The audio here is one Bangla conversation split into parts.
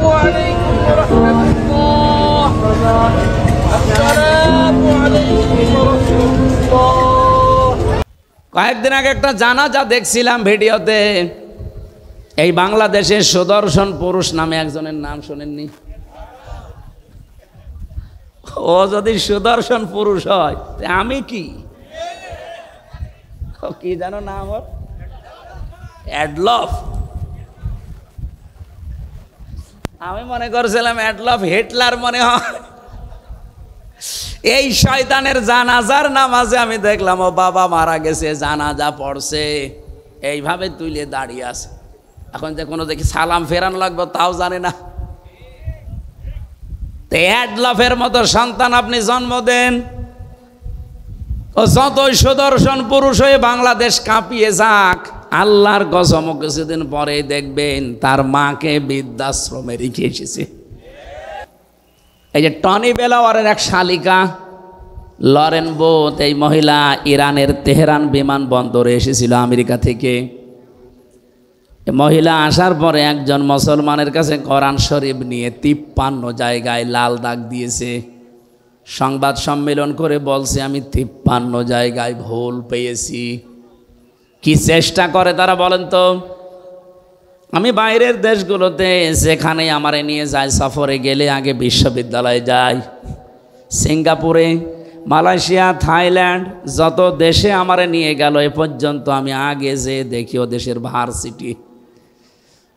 ওয়ালাইকুম রাহমাতুল্লাহ। আসসালামু আলাইকুম রাহমাতুল্লাহ। কয়েকদিন আগে একটা জানাজা দেখছিলাম ভিডিওতে। এই বাংলাদেশের সুদর্শন পুরুষ নামে একজনের নাম শোনেননি? ও যদি সুদর্শন পুরুষ হয় আমি কি কি জানো নাম ওর? অ্যাডলফ। আমি মনে করছিলাম অ্যাডলফ হিটলার মনে হয়। এই শয়তানের জানাজার নামাজে আমি দেখলাম ও বাবা মারা গেছে, জানাজা পড়ছে, এইভাবে তুলে দাঁড়িয়ে আছে। এখন যে কোনো দেখি সালাম ফেরানো লাগবে তাও জানে না। অ্যাডলফের মতো সন্তান আপনি জন্ম দেন, ও যতই সুদর্শন পুরুষ হয়ে বাংলাদেশ কাঁপিয়ে যাক, আল্লাহর কসম কিছুদিন পরে দেখবেন তার মাকে বৃদ্ধাশ্রমে রেখে এসেছে। এই যে টনি বেলাওয়ারের এক শালিকা লরেন বোথ, এই মহিলা ইরানের তেহরান বিমানবন্দরে এসেছিল আমেরিকা থেকে। মহিলা আসার পরে একজন মুসলমানের কাছে কোরআন শরীফ নিয়ে 53 জায়গায় লাল দাগ দিয়েছে। সংবাদ সম্মেলন করে বলছে আমি 53 জায়গায় ভুল পেয়েছি। কি চেষ্টা করে তারা বলেন তো? আমি বাইরের দেশগুলোতে যেখানে আমারে নিয়ে যায়, সফরে গেলে আগে বিশ্ববিদ্যালয়ে যাই। সিঙ্গাপুরে, মালয়েশিয়া, থাইল্যান্ড, যত দেশে আমারে নিয়ে গেল এ পর্যন্ত আমি আগে যে দেখি ও দেশের ভার্সিটি।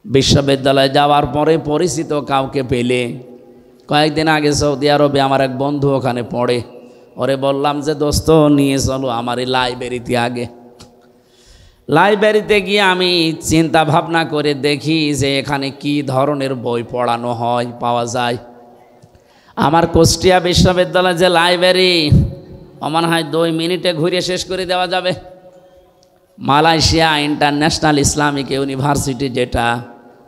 বিশ্ববিদ্যালয়ে যাওয়ার পরে পরিচিত কাউকে পেলে, কয়েকদিন আগে সৌদি আরবে আমার এক বন্ধু ওখানে পড়ে, ওরে বললাম যে দোস্ত নিয়ে চলো আমার এই লাইব্রেরিতে। আগে লাইব্রেরিতে গিয়ে আমি চিন্তা ভাবনা করে দেখি যে এখানে কি ধরনের বই পড়ানো হয়, পাওয়া যায়। আমার কুষ্টিয়া বিশ্ববিদ্যালয়ের যে লাইব্রেরি, আমার হয় 2 মিনিটে ঘুরে শেষ করে দেওয়া যাবে। মালয়েশিয়া ইন্টারন্যাশনাল ইসলামিক ইউনিভার্সিটি যেটা,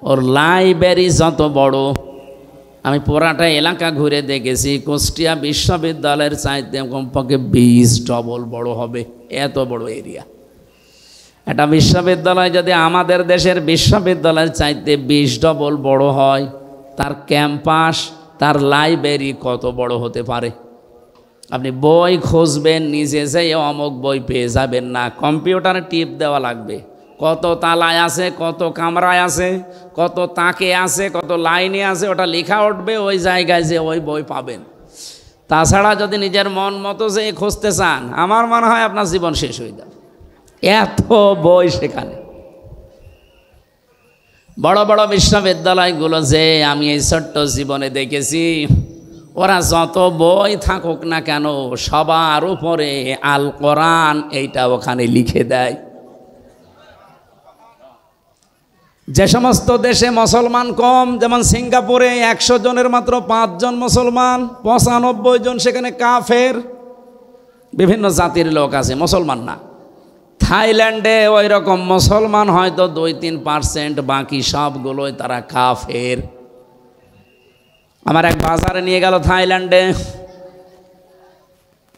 ওর লাইব্রেরি যত বড়, আমি পুরাটা এলাকা ঘুরে দেখেছি, কুষ্টিয়া বিশ্ববিদ্যালয়ের চাইতে কমপক্ষে 20 ডবল বড় হবে, এত বড় এরিয়া। একটা বিশ্ববিদ্যালয় যদি আমাদের দেশের বিশ্ববিদ্যালয়ের চাইতে 20 ডবল বড় হয়, তার ক্যাম্পাস, তার লাইব্রেরি কত বড় হতে পারে? আপনি বই খুঁজবেন, নিজে যেয়ে অমুক বই পেয়ে যাবেন না, কম্পিউটারে টিপ দেওয়া লাগবে। কত তালায় আছে, কত কামরায় আছে, কত তাকে আছে, কত লাইনে আছে, ওটা লেখা উঠবে, ওই জায়গায় যে ওই বই পাবেন। তাছাড়া যদি নিজের মন মতো যে খুঁজতে চান, আমার মনে হয় আপনার জীবন শেষ হয়ে যাবে, এত বই সেখানে। বড় বড় বিশ্ববিদ্যালয়গুলো যে আমি এই ছোট্ট জীবনে দেখেছি, ওরা যত বই থাকুক না কেন, সবার উপরে আল কোরআন এইটা ওখানে লিখে দেয়। যে সমস্ত দেশে মুসলমান কম, যেমন সিঙ্গাপুরে 100 জনের মাত্র 5 জন মুসলমান, 95 জন সেখানে কাফের, বিভিন্ন জাতির লোক আছে, মুসলমান না। থাইল্যান্ডে ওই রকম মুসলমান হয়তো 2-3%, বাকি সবগুলোই তারা কাফের। আমার এক বাজারে নিয়ে গেল থাইল্যান্ডে,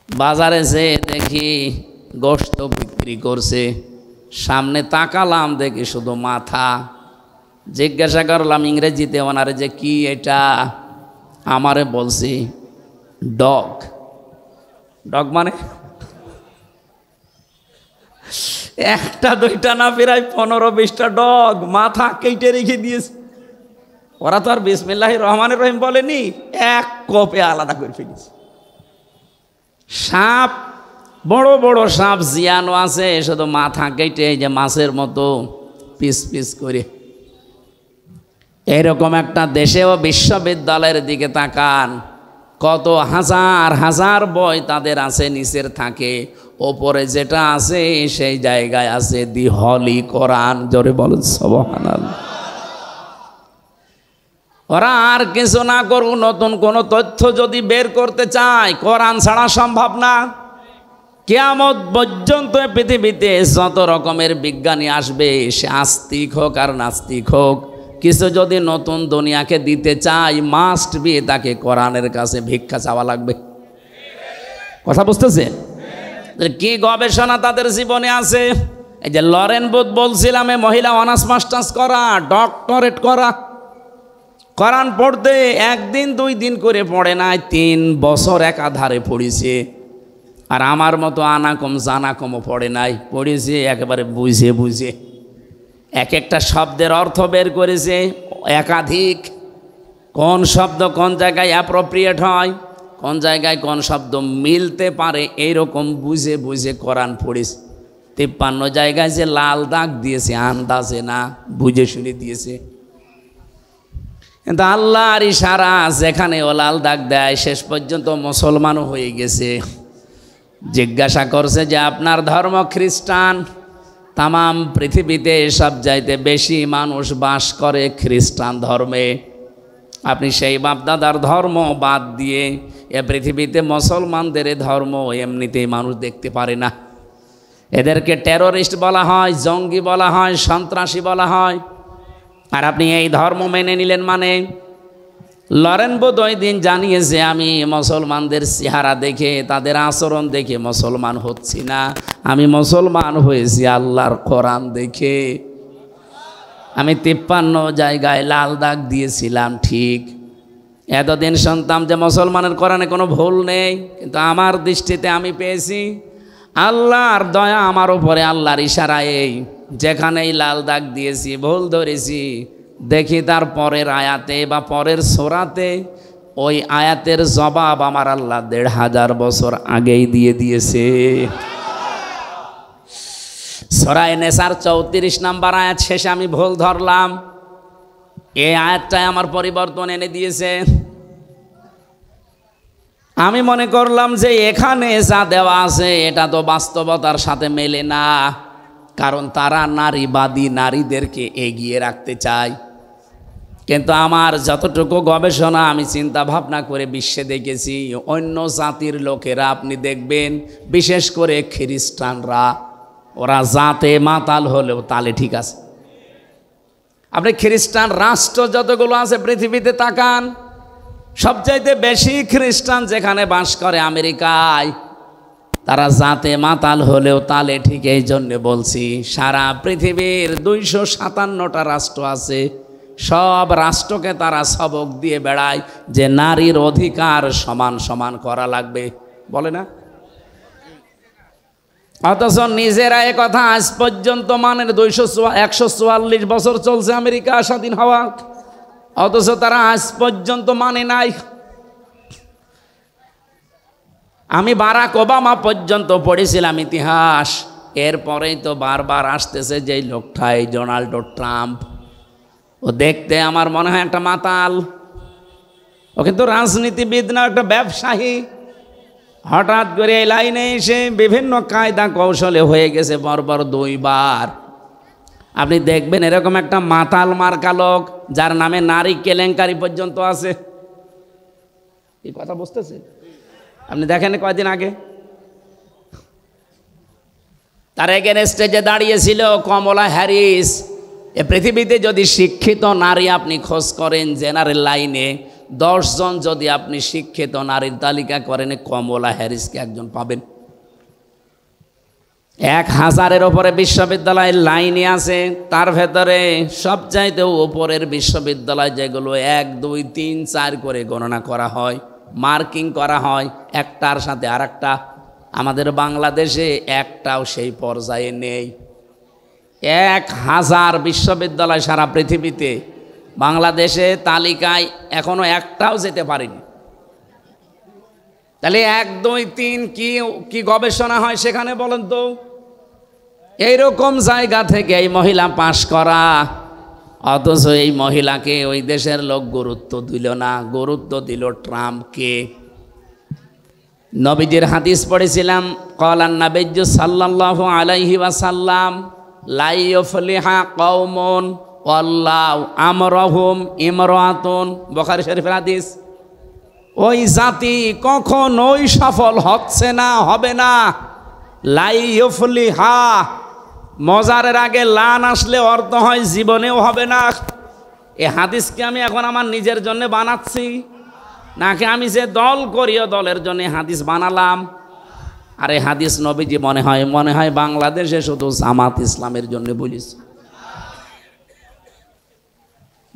বাজারে যে দেখি গোশত বিক্রি করছে, সামনে তাকালাম দেখি শুধু মাথা। জিজ্ঞাসা করলাম ইংরেজিতে ওনারে যে কি এটা, আমারে বলছি ডগ। ডগ মানে একটা দুইটা না, প্রায় 15-20টা ডগ মাথা কেটে রেখে দিয়েছে। ওরা তো আর বিসমিল্লাহির রহমানির রহিম বলেনি, এক কোপে আলাদা করে ফেলেছে। সাপ, বড় বড় সাপ জিয়ানো আছে, শুধু মাথা কেটে এই যে মাছের মতো পিস পিস করে। এরকম একটা দেশেও বিশ্ববিদ্যালয়ের দিকে তাকান, কত হাজার হাজার বই তাদের আছে, নিচের থাকে, ওপরে যেটা আছে সেই জায়গায় আছে দি হলি কোরআন। জোরে বলুন সুবহানাল্লাহ। ওরা আর কিছু না করুক, নতুন কোনো তথ্য যদি বের করতে চায়, কোরআন ছাড়া সম্ভব না। কিয়ামত পর্যন্ত পৃথিবীতে যত রকমের বিজ্ঞানী আসবে, সে আস্তিক হোক আর নাস্তিক হোক, কিছু যদি নতুন দুনিয়াকে দিতে চাই, মাস্ট বি তাকে কোরআনের কাছে ভিক্ষা চাওয়া লাগবে। কথা বুঝতেছে? কি গবেষণা তাদের জীবনে আছে। এই যে লরেন বুথ বলছিলাম, মহিলা অনার্স মাস্টার্স করা, ডক্টরেট করা, কোরআন পড়তে একদিন দুই দিন করে পড়ে নাই, 3 বছর একাধারে পড়েছে। আর আমার মতো আনাকম জানাকমও পড়ে নাই, পড়েছে একেবারে বুঝে বুঝে। এক একটা শব্দের অর্থ বের করেছে একাধিক, কোন শব্দ কোন জায়গায় অ্যাপ্রোপ্রিয়েট হয়, কোন জায়গায় কোন শব্দ মিলতে পারে, এইরকম বুঝে বুঝে কোরআন পড়েছে। 53 জায়গায় যে লাল দাগ দিয়েছে আন্দাজে না, বুঝে শুনে দিয়েছে। কিন্তু আল্লাহর ইশারা, যেখানে ও লাল দাগ দেয় শেষ পর্যন্ত মুসলমানও হয়ে গেছে। জিজ্ঞাসা করছে যে আপনার ধর্ম খ্রিস্টান, তামাম পৃথিবীতে সব চাইতে বেশি মানুষ বাস করে খ্রিস্টান ধর্মে। আপনি সেই বাপদাদার ধর্ম বাদ দিয়ে এ পৃথিবীতে মুসলমানদের ধর্ম এমনিতেই মানুষ দেখতে পারে না। এদেরকে টেরোরিস্ট বলা হয়, জঙ্গি বলা হয়, সন্ত্রাসী বলা হয়। আর আপনি এই ধর্ম মেনে নিলেন মানে? লরেন বোধহয় দিন জানিয়েছে আমি মুসলমানদের চেহারা দেখে তাদের আচরণ দেখে মুসলমান হচ্ছি না, আমি মুসলমান হয়েছি আল্লাহর কোরআন দেখে। আমি 53 জায়গায় লাল দাগ দিয়েছিলাম ঠিক, এতদিন শুনতাম যে মুসলমানের কোরআনে কোনো ভুল নেই, কিন্তু আমার দৃষ্টিতে আমি পেয়েছি আল্লাহর দয়া আমার উপরে, আল্লাহর ইশারায় যেখানেই লাল দাগ দিয়েছি ভুল ধরেছি, দেখি তার পরের আয়াতে বা পরের সূরাতে ওই আয়াতের জবাব আমার আল্লাহ 1500 বছর আগেই দিয়ে দিয়েছে। সূরা নেসার 34 নম্বর আয়াত শেষে আমি ভুল ধরলাম, এই আয়াতটাই আমার পরিবর্তন এনে দিয়েছে। আমি মনে করলাম যে এখানে যা দেওয়া আছে এটা তো বাস্তবতার সাথে মেলে না, কারণ তারা নারীবাদী, নারীদেরকে এগিয়ে রাখতে চায়। কিন্তু আমার যতটুকু গবেষণা আমি চিন্তা ভাবনা করে বিশ্বে দেখেছি, অন্য জাতির লোকেরা আপনি দেখবেন, বিশেষ করে খ্রিস্টানরা, ওরা জাতে মাতাল হলেও তালে ঠিক আছে। আপনি খ্রিস্টান রাষ্ট্র যতগুলো আছে পৃথিবীতে তাকান, সবচাইতে বেশি খ্রিস্টান যেখানে বাস করে আমেরিকায়, তারা জাতে মাতাল হলেও তালে ঠিক। এই জন্য বলছি সারা পৃথিবীর 257টা রাষ্ট্র আছে, সব রাষ্ট্রকে তারা সবক দিয়ে বেড়ায় যে নারীর অধিকার সমান সমান করা লাগবে, বলে না? অথচ নিজেরা এ কথা আজ পর্যন্ত মানের 144 বছর চলছে আমেরিকা স্বাধীন হওয়া, অথচ তারা আজ পর্যন্ত মানে নাই। আমি বারাক ওবামা পর্যন্ত পড়েছিলাম ইতিহাস, এরপরেই তো বারবার আসতেছে যে লোকটা, এই ডোনাল্ড ট্রাম্প। ও দেখতে আমার মনে হয় একটা মাতাল, ও কিন্তু রাজনীতিবিদ না, একটা ব্যবসায়ী। হঠাৎ করে এই লাইনে এসে বিভিন্ন কায়দা কৌশলে হয়ে গেছে পরপর 2 বার। আপনি দেখবেন এরকম একটা মাতাল মার্কা লোক যার নামে নারী কেলেঙ্কারি পর্যন্ত আছে। এই কথা বুঝতেছেন? আপনি দেখেন কয়দিন আগে তার এগেনস্টে যে দাঁড়িয়েছিল কমলা হ্যারিস। এ পৃথিবীতে যদি শিক্ষিত নারী আপনি খোঁজ করেন জেনারেল লাইনে, 10 জন যদি আপনি শিক্ষিত নারীর তালিকা করেন, কমলা হ্যারিসকে একজন পাবেন। 1000-এর ওপরে বিশ্ববিদ্যালয়ের লাইনে আছে, তার ভেতরে সবচাইতে উপরের বিশ্ববিদ্যালয় যেগুলো 1, 2, 3, 4 করে গণনা করা হয়, মার্কিং করা হয় একটার সাথে আরেকটা। আমাদের বাংলাদেশে একটাও সেই পর্যায়ে নেই। 1000 বিশ্ববিদ্যালয় সারা পৃথিবীতে, বাংলাদেশে তালিকায় এখনো একটাও যেতে পারেনি। তাহলে 1, 2, 3 কি গবেষণা হয় সেখানে বলেন তো? এইরকম জায়গা থেকে এই মহিলা পাশ করা, অথচ এই মহিলাকে ওই দেশের লোক গুরুত্ব দিল না, গুরুত্ব দিল ট্রাম্পকে। নবীজির হাদিস পড়েছিলাম, ক্বালান নাবিয়্যু সাল্লাল্লাহু আলাইহি ওয়াসাল্লাম লা ইউফলিহা কওমুন ওয়াল্লাহু আমরহুম ইমরাতুন, বুখারী শরীফের হাদিস। ওই জাতি কখনোই সফল হচ্ছে না, হবে না। লা ইউফলিহা, মজারের আগে লান আসলে অর্থ হয় জীবনেও হবে না। এই হাদিসকে আমি এখন আমার নিজের জন্য বানাচ্ছি নাকি আমি যে দল করি ও দলের জন্য হাদিস বানালাম? আর এই হাদিস নবীজি মনে হয় বাংলাদেশে শুধু জামাত ইসলামের জন্য বলিস।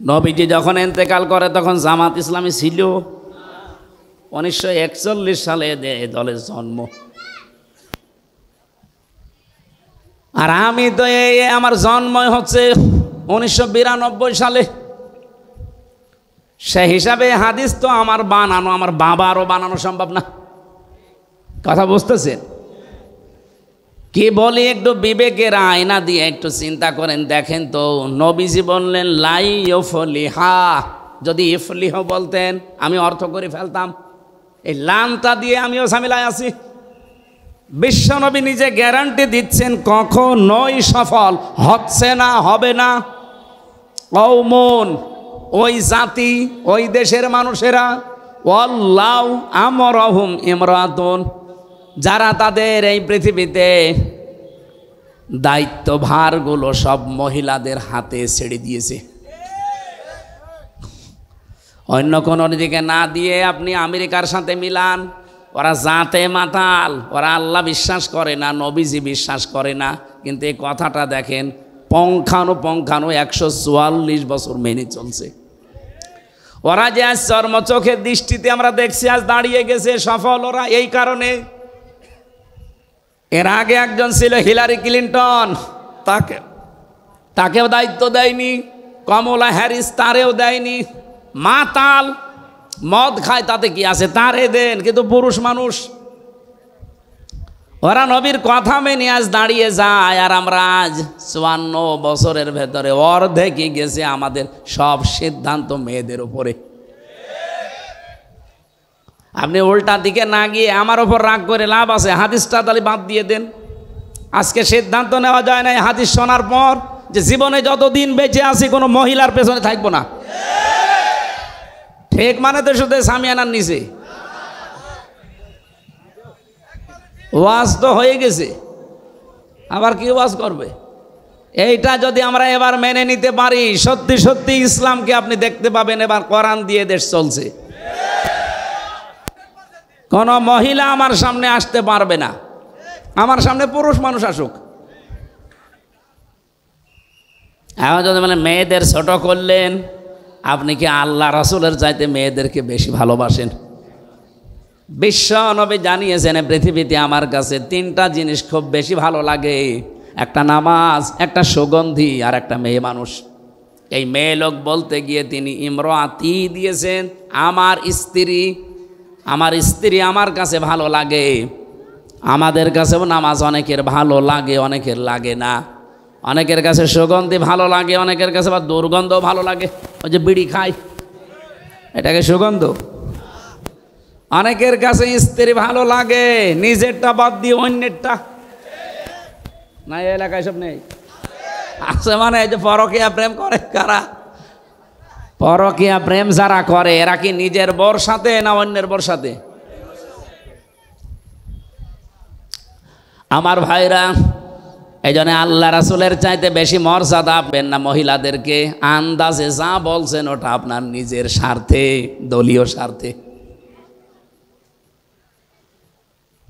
নবীজি যখন ইন্তেকাল করে তখন জামাত ইসলামী ছিল। 1941 সালে এই দলের জন্ম। আর আমি তো আমার জন্মই হচ্ছে 1992 সালে। সে হিসাবে হাদিস তো আমার বানানো, আমার বাবারও বানানো সম্ভব না। কথা বুঝতেছেন? কি বলি, একটু বিবেকের আয়না দিয়ে একটু চিন্তা করেন, দেখেন তো। নবীজি বললেন লাই ইফলিহা, যদি ইফলিহ বলতেন আমি অর্থ করে ফেলতাম। এই লামটা দিয়ে আমিও ঝামেলায় আছি। বিশ্বনবী নিজে গ্যারান্টি দিচ্ছেন কখনোই সফল হচ্ছে না, হবে না। কওমুন, ওই জাতি, ওই দেশের মানুষেরা, ওয়াল্লাহু আমরহুম ইমরাতুন, যারা তাদের এই পৃথিবীতে দায়িত্বভারগুলো সব মহিলাদের হাতে ছেড়ে দিয়েছে। অন্য কোনো দিকে না দিয়ে আপনি আমেরিকার সাথে মিলান, ওরা জাতে মাতাল, ওরা আল্লাহ বিশ্বাস করে না, নবীজি বিশ্বাস করে না। কিন্তু এই কথাটা দেখেন, পঙ্খানো 144 বছর মেনে চলছে। ওরা যে আজ চর্মচোখের দৃষ্টিতে আমরা দেখছি আজ দাঁড়িয়ে গেছে সফল, ওরা এই কারণে। এর আগে একজন ছিল হিলারি ক্লিন্টন, তাকেও দায়িত্ব দেয়নি। কমলা হ্যারিস, তারেও দেয়নি। মাতাল, মদ খায়, তাতে কি আছে, তারে দেন। কিন্তু পুরুষ মানুষ, ওরা নবীর কথা মেনে আজ দাঁড়িয়ে যায়। আর আমরা আজ 54 বছরের ভেতরে অর্ধেকই গেছে আমাদের সব সিদ্ধান্ত মেয়েদের উপরে। আপনি উল্টা দিকে না গিয়ে আমার ওপর রাগ করে লাভ আছে, হাদিসটা তাহলে বাদ দিয়ে দেন। আজকে সিদ্ধান্ত নেওয়া যায় না এই হাদিস শোনার পর যে জীবনে যতদিন বেঁচে আছি কোনো মহিলার পেছনে থাকবো না। ঠিক মানে তো শুধু সামিয়ানার নিচে ওয়াজ তো হয়ে গেছে, আবার কি ওয়াজ করবে? এইটা যদি আমরা এবার মেনে নিতে পারি, সত্যি সত্যি ইসলামকে আপনি দেখতে পাবেন এবার কোরআন দিয়ে দেশ চলছে। কোন মহিলা আমার সামনে আসতে পারবে না, আমার সামনে পুরুষ মানুষ আসুক। এখন যদি মানে মেয়েদের ছোট করলেন, আপনি কি আল্লাহ রাসূলের চাইতে মেয়েদেরকে বেশি ভালোবাসেন? বিশ্ব নবী জানিয়েছেন পৃথিবীতে আমার কাছে 3টা জিনিস খুব বেশি ভালো লাগে, একটা নামাজ, একটা সুগন্ধি, আর একটা মেয়ে মানুষ। এই মেয়ে লোক বলতে গিয়ে তিনি ইমরাতি দিয়েছেন, আমার স্ত্রী। আমার স্ত্রী আমার কাছে ভালো লাগে। আমাদের কাছেও নামাজ অনেকের ভালো লাগে, অনেকের লাগে না। অনেকের কাছে সুগন্ধি ভালো লাগে, অনেকের কাছে আবার দুর্গন্ধ ভালো লাগে। ওই যে বিড়ি খায়, এটাকে সুগন্ধ। অনেকের কাছে স্ত্রী ভালো লাগে, নিজেরটা বাদ দিয়ে অন্যেরটা। না এই এলাকায় সব নেই, আছে। মানে এই যে পরকীয়া প্রেম করে কারা, পরকীয়া প্রেম যারা করে এরা কি নিজের বর সাথে না অন্যের বর সাথে? আমার ভাইরা, এই জন্য আল্লাহ রাসূলের চাইতে বেশি মর্যাদা পাবেন না মহিলাদেরকে। আন্দাজে যা বলছেন ওটা আপনার নিজের স্বার্থে, দলীয় স্বার্থে।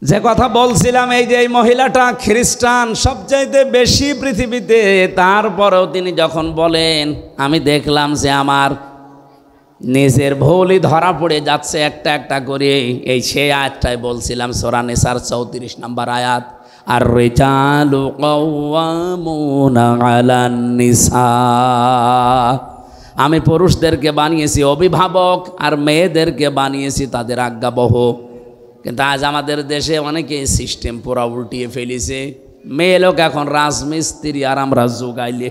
যে কথা বলছিলাম, এই যে এই মহিলাটা খ্রিস্টান সবচাইতে বেশি পৃথিবীতে, তারপরেও তিনি যখন বলেন আমি দেখলাম যে আমার নিজের ভুলই ধরা পড়ে যাচ্ছে একটা একটা করে, এই সেই আয়াতটাই বলছিলাম, সূরা নিসার 34 নম্বর আয়াত, আর রিজালু কাওয়ামুনা আলান নিসা। আমি পুরুষদেরকে বানিয়েছি অভিভাবক আর মেয়েদেরকে বানিয়েছি তাদের আজ্ঞাবহ। কিন্তু আজ আমাদের দেশে অনেকে সিস্টেম পুরা উল্টিয়ে ফেলেছে। মেয়ে লোক এখন রাজমিস্ত্রি আর আমরা যোগাইলে।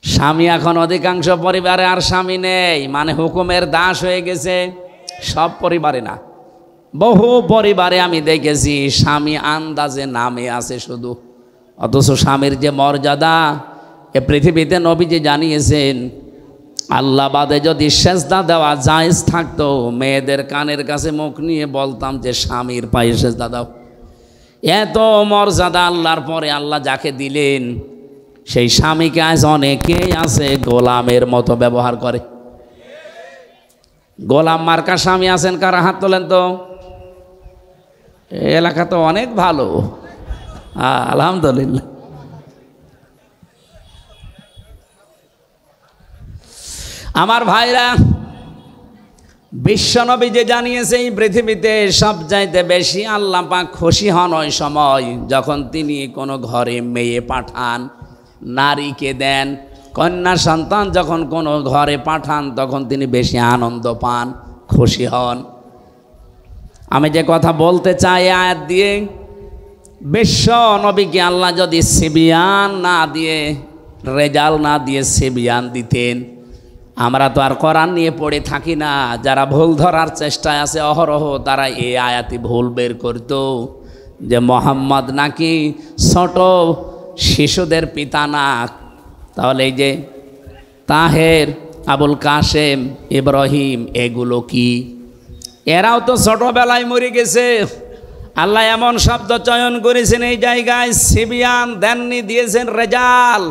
স্বামী এখন অধিকাংশ পরিবারে আর স্বামী নেই, মানে হুকুমের দাস হয়ে গেছে। সব পরিবারে না, বহু পরিবারে আমি দেখেছি স্বামী আন্দাজে নামে আছে শুধু, অথচ স্বামীর যে মর্যাদা এ পৃথিবীতে নবীজি জানিয়েছেন। আল্লাহ বাদে যদি সেজদা দেওয়া জায়েজ থাকতো, মেয়েদের কানের কাছে মুখ নিয়ে বলতাম যে স্বামীর পায়ে সেজদা দাও। এত মর্যাদা আল্লাহর পরে আল্লাহ যাকে দিলেন, সেই স্বামীকে আজ অনেকেই আছে গোলামের মতো ব্যবহার করে। গোলাম মার্কা স্বামী আছেন কারা? হাত তোলেন তো। এলাকা তো অনেক ভালো, আলহামদুলিল্লাহ। আমার ভাইরা, বিশ্বনবী যে জানিয়েছে এই পৃথিবীতে সবচাইতে বেশি আল্লাহ পাক খুশি হন ওই সময় যখন তিনি কোনো ঘরে মেয়ে পাঠান, নারীকে দেন। কন্যা সন্তান যখন কোনো ঘরে পাঠান তখন তিনি বেশি আনন্দ পান, খুশি হন। আমি যে কথা বলতে চাই আয়াত দিয়ে, বিশ্ব নবীকে আল্লাহ যদি সিবিয়ান না দিয়ে, রেজাল্ট না দিয়ে সিবিয়ান দিতেন, আমরা তো আর কোরআন নিয়ে পড়ে থাকি না। যারা ভুল ধরার চেষ্টায় আছে অহরহ, তারা এই আয়াতি ভুল বের করত যে মোহাম্মদ নাকি ছোট শিশুদের পিতা না। তাহলে এই যে তাহের, আবুল কাসেম, ইব্রাহিম, এগুলো কি? এরাও তো ছোটবেলায় মরে গেছে। আল্লাহ এমন শব্দ চয়ন করেছেন এই জায়গায়, সিবিয়ান দেননি, দিয়েছেন রেজাল।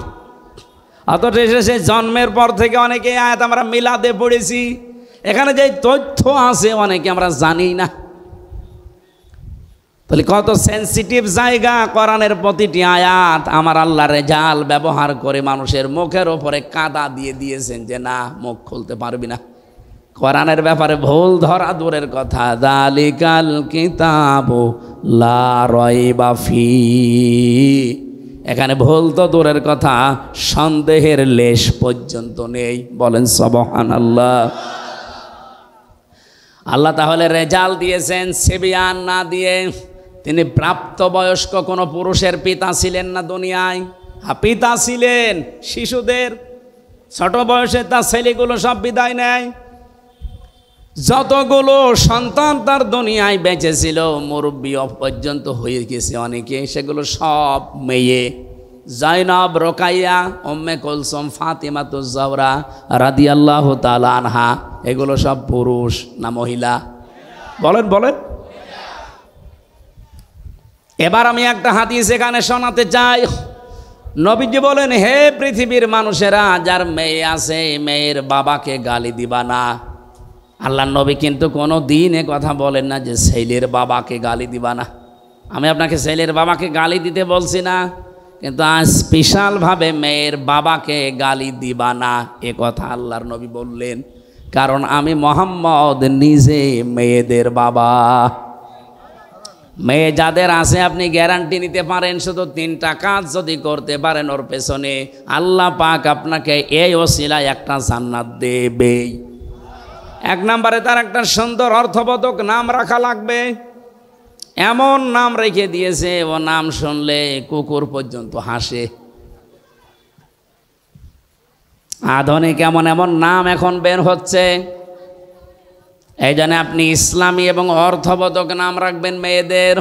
অথচ সে জন্মের পর থেকে অনেকে আয়াত আমরা মিলাদে পড়েছি, এখানে যে তথ্য আছে অনেকে আমরা জানি না। তাহলে কত সেন্সিটিভ জায়গা কোরআনের প্রতিটি আয়াত আমার আল্লাহ রেজাল ব্যবহার করে মানুষের মুখের ওপরে কাদা দিয়ে দিয়েছেন যে না, মুখ খুলতে পারবি না। কোরআনের ব্যাপারে ভুল ধরা দূরের কথা, যালিকাল কিতাবু লা রাইবা ফি, এখানে ভুল তো দূরের কথা, সন্দেহের লেশ পর্যন্ত নেই। বলেন সুবহানাল্লাহ। আল্লাহ তাহলে রেজাল্ট দিয়েছেন সিবিয়ান না দিয়ে। তিনি প্রাপ্তবয়স্ক কোনো পুরুষের পিতা ছিলেন না দুনিয়ায়। পিতা ছিলেন শিশুদের, ছোট বয়সে তার ছেলেগুলো সব বিদায় নেয়। যতগুলো সন্তান তার দুনিয়ায় বেঁচে ছিল, মুরব্বী পর্যন্ত হয়ে গেছে অনেকে, সেগুলো সব মেয়ে। জয়নব, রোকাইয়া, উম্মে কুলসুম, ফাতিমাতুজ জহরা রাদিয়াল্লাহু তাআলা আনহা, এগুলো সব পুরুষ না মহিলা? বলেন বলেন। এবার আমি একটা হাদিস এখানে শোনাতে চাই। নবীজি বলেন, হে পৃথিবীর মানুষেরা, যার মেয়ে আছে মেয়ের বাবাকে গালি দিবা না। আল্লাহ নবী কিন্তু কোনো দিন এ কথা বলেন না যে ছেলের বাবাকে গালি দিবা না। আমি আপনাকে ছেলের বাবাকে গালি দিতে বলছি না, কিন্তু আজ স্পেশালভাবে মেয়ের বাবাকে গালি দিবা না এ কথা আল্লাহর নবী বললেন। কারণ আমি মোহাম্মদ নিজে মেয়েদের বাবা। মেয়ে যাদের আছে আপনি গ্যারান্টি নিতে পারেন, শুধু 3টা কাজ যদি করতে পারেন ওর পেছনে আল্লাহ পাক আপনাকে এই ওসিলায় একটা জান্নাত দেবেই। 1 নম্বরে তার একটা সুন্দর অর্থবোধক নাম রাখা লাগবে। এমন নাম রেখে দিয়েছে ও নাম শুনলে কুকুর পর্যন্ত হাসে। আধুনিক এমন এমন নাম এখন বের হচ্ছে। এই জন্য আপনি ইসলামী এবং অর্থবোধক নাম রাখবেন মেয়েদের।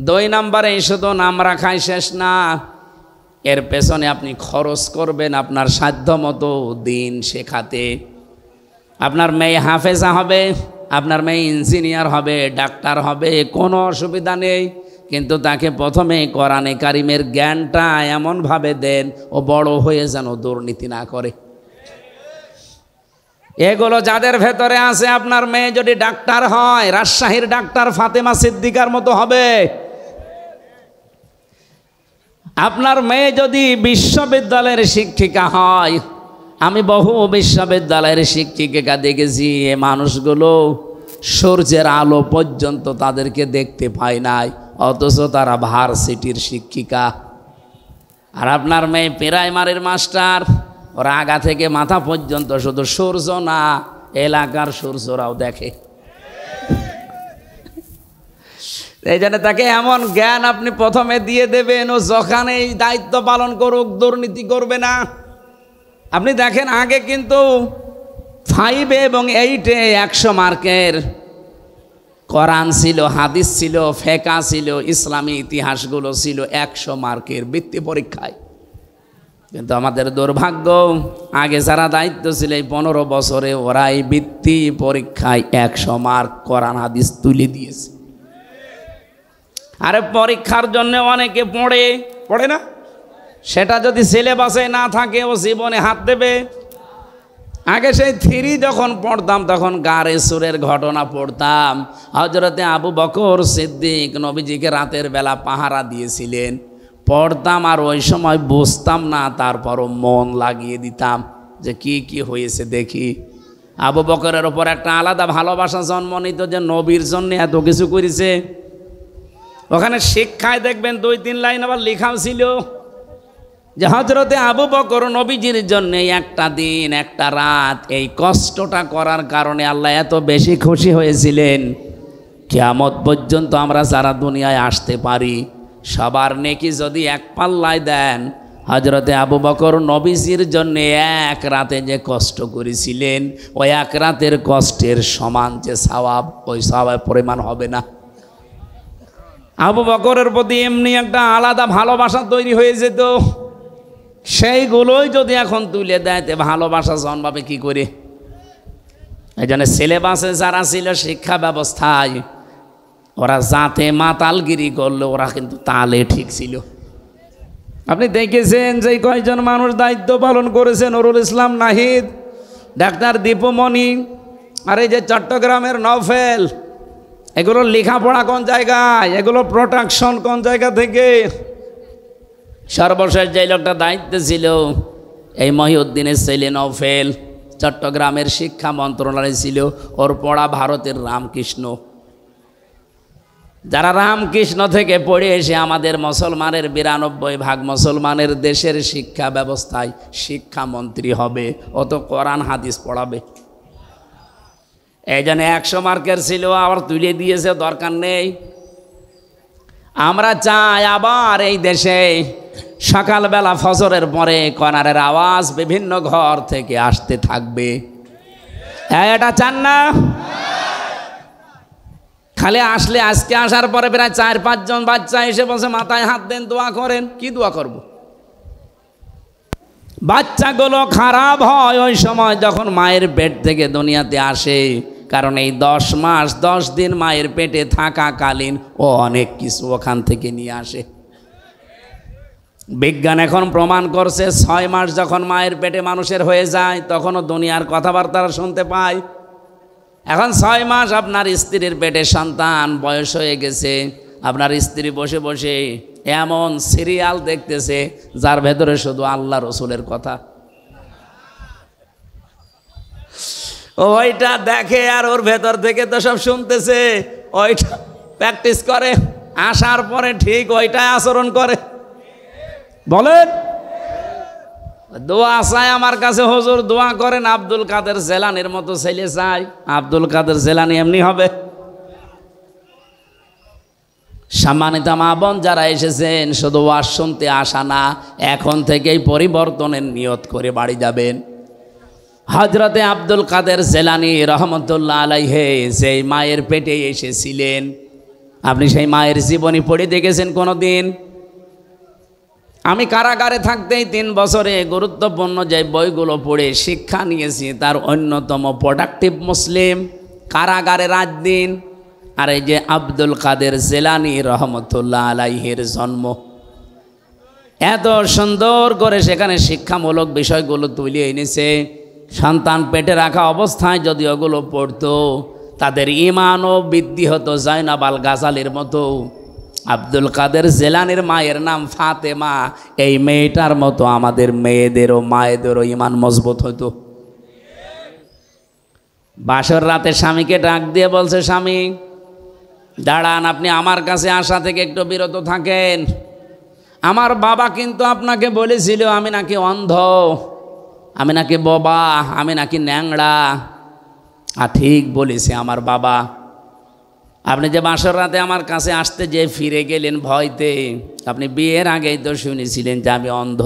2 নম্বরে শুধু নাম রাখাই শেষ না, এর পেছনে আপনি খরচ করবেন আপনার সাধ্য মতো দিন শেখাতে। আপনার মেয়ে হাফেজা হবে, আপনার মেয়ে ইঞ্জিনিয়ার হবে, ডাক্তার হবে, কোনো অসুবিধা নেই, কিন্তু তাকে প্রথমে কোরআনে কারিমের জ্ঞানটা এমনভাবে দেন ও বড় হয়ে যেন দুর্নীতি না করে। এগুলো যাদের ভেতরে আছে, আপনার মেয়ে যদি ডাক্তার হয়, রাজশাহীর ডাক্তার ফাতেমা সিদ্দিকার মতো হবে। আপনার মেয়ে যদি বিশ্ববিদ্যালয়ের শিক্ষিকা হয়, আমি বহু বিশ্ববিদ্যালয়ের শিক্ষিকা দেখেছি, এ মানুষগুলো সূর্যের আলো পর্যন্ত তাদেরকে দেখতে পায় নাই, অথচ তারা ভার্সিটির শিক্ষিকা। আর আপনার মেয়ে প্রাইমারির মাস্টার, ওর আগা থেকে মাথা পর্যন্ত শুধু সূর্য না, এলাকার সূর্যরাও দেখে। এই জন্য তাকে এমন জ্ঞান আপনি প্রথমে দিয়ে দেবেন, ও যখানে এই দায়িত্ব পালন করুক দুর্নীতি করবে না। আপনি দেখেন আগে কিন্তু 5 এবং 8-এ 100 মার্কের কোরআন ছিল, হাদিস ছিল, ফেকা ছিল, ইসলামী ইতিহাসগুলো ছিল 100 মার্কের বৃত্তি পরীক্ষায়। কিন্তু আমাদের দুর্ভাগ্য, আগে যারা দায়িত্ব ছিল এই 15 বছরে ওরা এই বৃত্তি পরীক্ষায় 100 মার্ক কোরআন হাদিস তুলে দিয়েছে। আরে পরীক্ষার জন্য অনেকে পড়ে না, সেটা যদি সিলেবাসে না থাকে ও জীবনে হাত দেবে। আগে সেই 3 যখন পড়তাম তখন গারে সুরের ঘটনা পড়তাম। হযরতে আবু বকর সিদ্দিক নবীজিকে রাতের বেলা পাহারা দিয়েছিলেন, পড়তাম আর ওই সময় বুঝতাম না, তারপরও মন লাগিয়ে দিতাম। যে কি কি হয়েছে দেখি। আবু বকরের ওপর একটা আলাদা ভালোবাসা জন্ম নিত যে নবীর জন্য এত কিছু করেছে। ওখানে শিক্ষায় দেখবেন 2-3 লাইন আবার লেখাও ছিল যে হযরতে আবু বকর নবীজির জন্য একটা দিন একটা রাত এই কষ্টটা করার কারণে আল্লাহ এত বেশি খুশি হয়েছিলেন, কিয়ামত পর্যন্ত আমরা যারা দুনিয়ায় আসতে পারি সবার নেকি যদি এক পাল্লায় দেন, হযরতে আবু বকর নবীজির জন্য এক রাতে যে কষ্ট করেছিলেন ওই এক রাতের কষ্টের সমান যে সওয়াব, ওই সওয়াবের পরিমাণ হবে না। আবু বকরের প্রতি এমনি একটা আলাদা ভালোবাসা তৈরি হয়ে যেত, সেইগুলোই যদি এখন তুলে দেয় তে ভালোবাসা জন্মাবে কি করে? এই জন্য সিলেবাসে যারা ছিল শিক্ষা ব্যবস্থায় ওরা যাতে মাতালগিরি করলো ওরা কিন্তু তালে ঠিক ছিল। আপনি দেখেছেন যে কয়জন মানুষ দায়িত্ব পালন করেছে, নুরুল ইসলাম নাহিদ, ডাক্তার দীপুমণি, আর এই যে চট্টগ্রামের নওফেল, এগুলো লেখাপড়া কোন জায়গায়, এগুলো প্রোটেকশন কোন জায়গা থেকে? সর্বশেষ যে লোকটা দায়িত্বে ছিল এই মহিউদ্দিনের ছেলে নওফেল, চট্টগ্রামের শিক্ষা মন্ত্রণালয় ছিল, ওর পড়া ভারতের রামকৃষ্ণ। যারা রামকৃষ্ণ থেকে পড়ে এসে আমাদের মুসলমানের 92% মুসলমানের দেশের শিক্ষা ব্যবস্থায় শিক্ষামন্ত্রী হবে, ও তো কোরআন হাদিস পড়াবে। এই জন্য 100 মার্কের ছিল আবার তুলে দিয়েছে, দরকার নেই। আমরা চাই আবার এই দেশে সকালবেলা ফজরের পরে কোরআনের আওয়াজ বিভিন্ন ঘর থেকে আসতে থাকবে। এটা চান না? খালি আসলে আজকে আসার পরে প্রায় 4-5 জন বাচ্চা এসে বসে মাথায় হাত দেন, দোয়া করেন। কি দোয়া করব? বাচ্চাগুলো খারাপ হয় ওই সময় যখন মায়ের পেট থেকে দুনিয়াতে আসে, কারণ এই 10 মাস 10 দিন মায়ের পেটে থাকাকালীন ও অনেক কিছু ওখান থেকে নিয়ে আসে। বিজ্ঞান এখন প্রমাণ করছে 6 মাস যখন মায়ের পেটে মানুষের হয়ে যায় তখনও দুনিয়ার কথাবার্তা শুনতে পায়। এখন 6 মাস আপনার স্ত্রীর পেটে সন্তান বয়স হয়ে গেছে, আপনার স্ত্রী বসে বসে এমন সিরিয়াল দেখতেছে যার ভেতরে শুধু আল্লাহ রসুলের কথা। ওইটা দেখে আর ওর ভেতর থেকে তো সব শুনতেছে, ওইটা প্র্যাকটিস করে, আসার পরে ঠিক ওইটাই আচরণ করে। বলেন, দোয়া চাই আমার কাছে হুজুর, দোয়া করেন আব্দুল কাদের জেলানির মতো ছেলে চাই। আব্দুল কাদের জেলানি এমনি হবে? সম্মানিত মা বোন যারা এসেছেন, শুধু ওয়াজ শুনতে আসা না, এখন থেকেই পরিবর্তনের নিয়ত করে বাড়ি যাবেন। হযরতে আব্দুল কাদের জেলানি রহমতুল্লাহ আলাইহে সেই মায়ের পেটে এসেছিলেন, আপনি সেই মায়ের জীবনী পড়ে দেখেছেন কোনো দিন? আমি কারাগারে থাকতেই 3 বছরে গুরুত্বপূর্ণ যে বইগুলো পড়ে শিক্ষা নিয়েছি তার অন্যতম প্রোডাক্টিভ মুসলিম কারাগারে রাত দিন। আর এই যে আব্দুল কাদের জেলানি রহমতুল্লাহ আলাইহির জন্ম, এত সুন্দর করে সেখানে শিক্ষামূলক বিষয়গুলো তুলে এনেছে। সন্তান পেটে রাখা অবস্থায় যদি ওগুলো পড়তো তাদের ঈমানও বৃদ্ধি হতো জয়নাব আল গাজালির মতো। আব্দুল কাদের জেলানির মায়ের নাম ফাতেমা, এই মেয়েটার মতো আমাদের মেয়েদেরও মায়েদেরও ঈমান মজবুত হতো। বাসর রাতে স্বামীকে ডাক দিয়ে বলছে, স্বামী দাঁড়ান, আপনি আমার কাছে আসা থেকে একটু বিরত থাকেন। আমার বাবা কিন্তু আপনাকে বলেছিল আমি নাকি অন্ধ, আমি নাকি বোবা, আমি নাকি ন্যাংড়া। আর ঠিক বলেছে আমার বাবা। আপনি যে বাসর রাতে আমার কাছে আসতে যে ফিরে গেলেন ভয়তে, আপনি বিয়ের আগেই তো শুনেছিলেন যে আমি অন্ধ,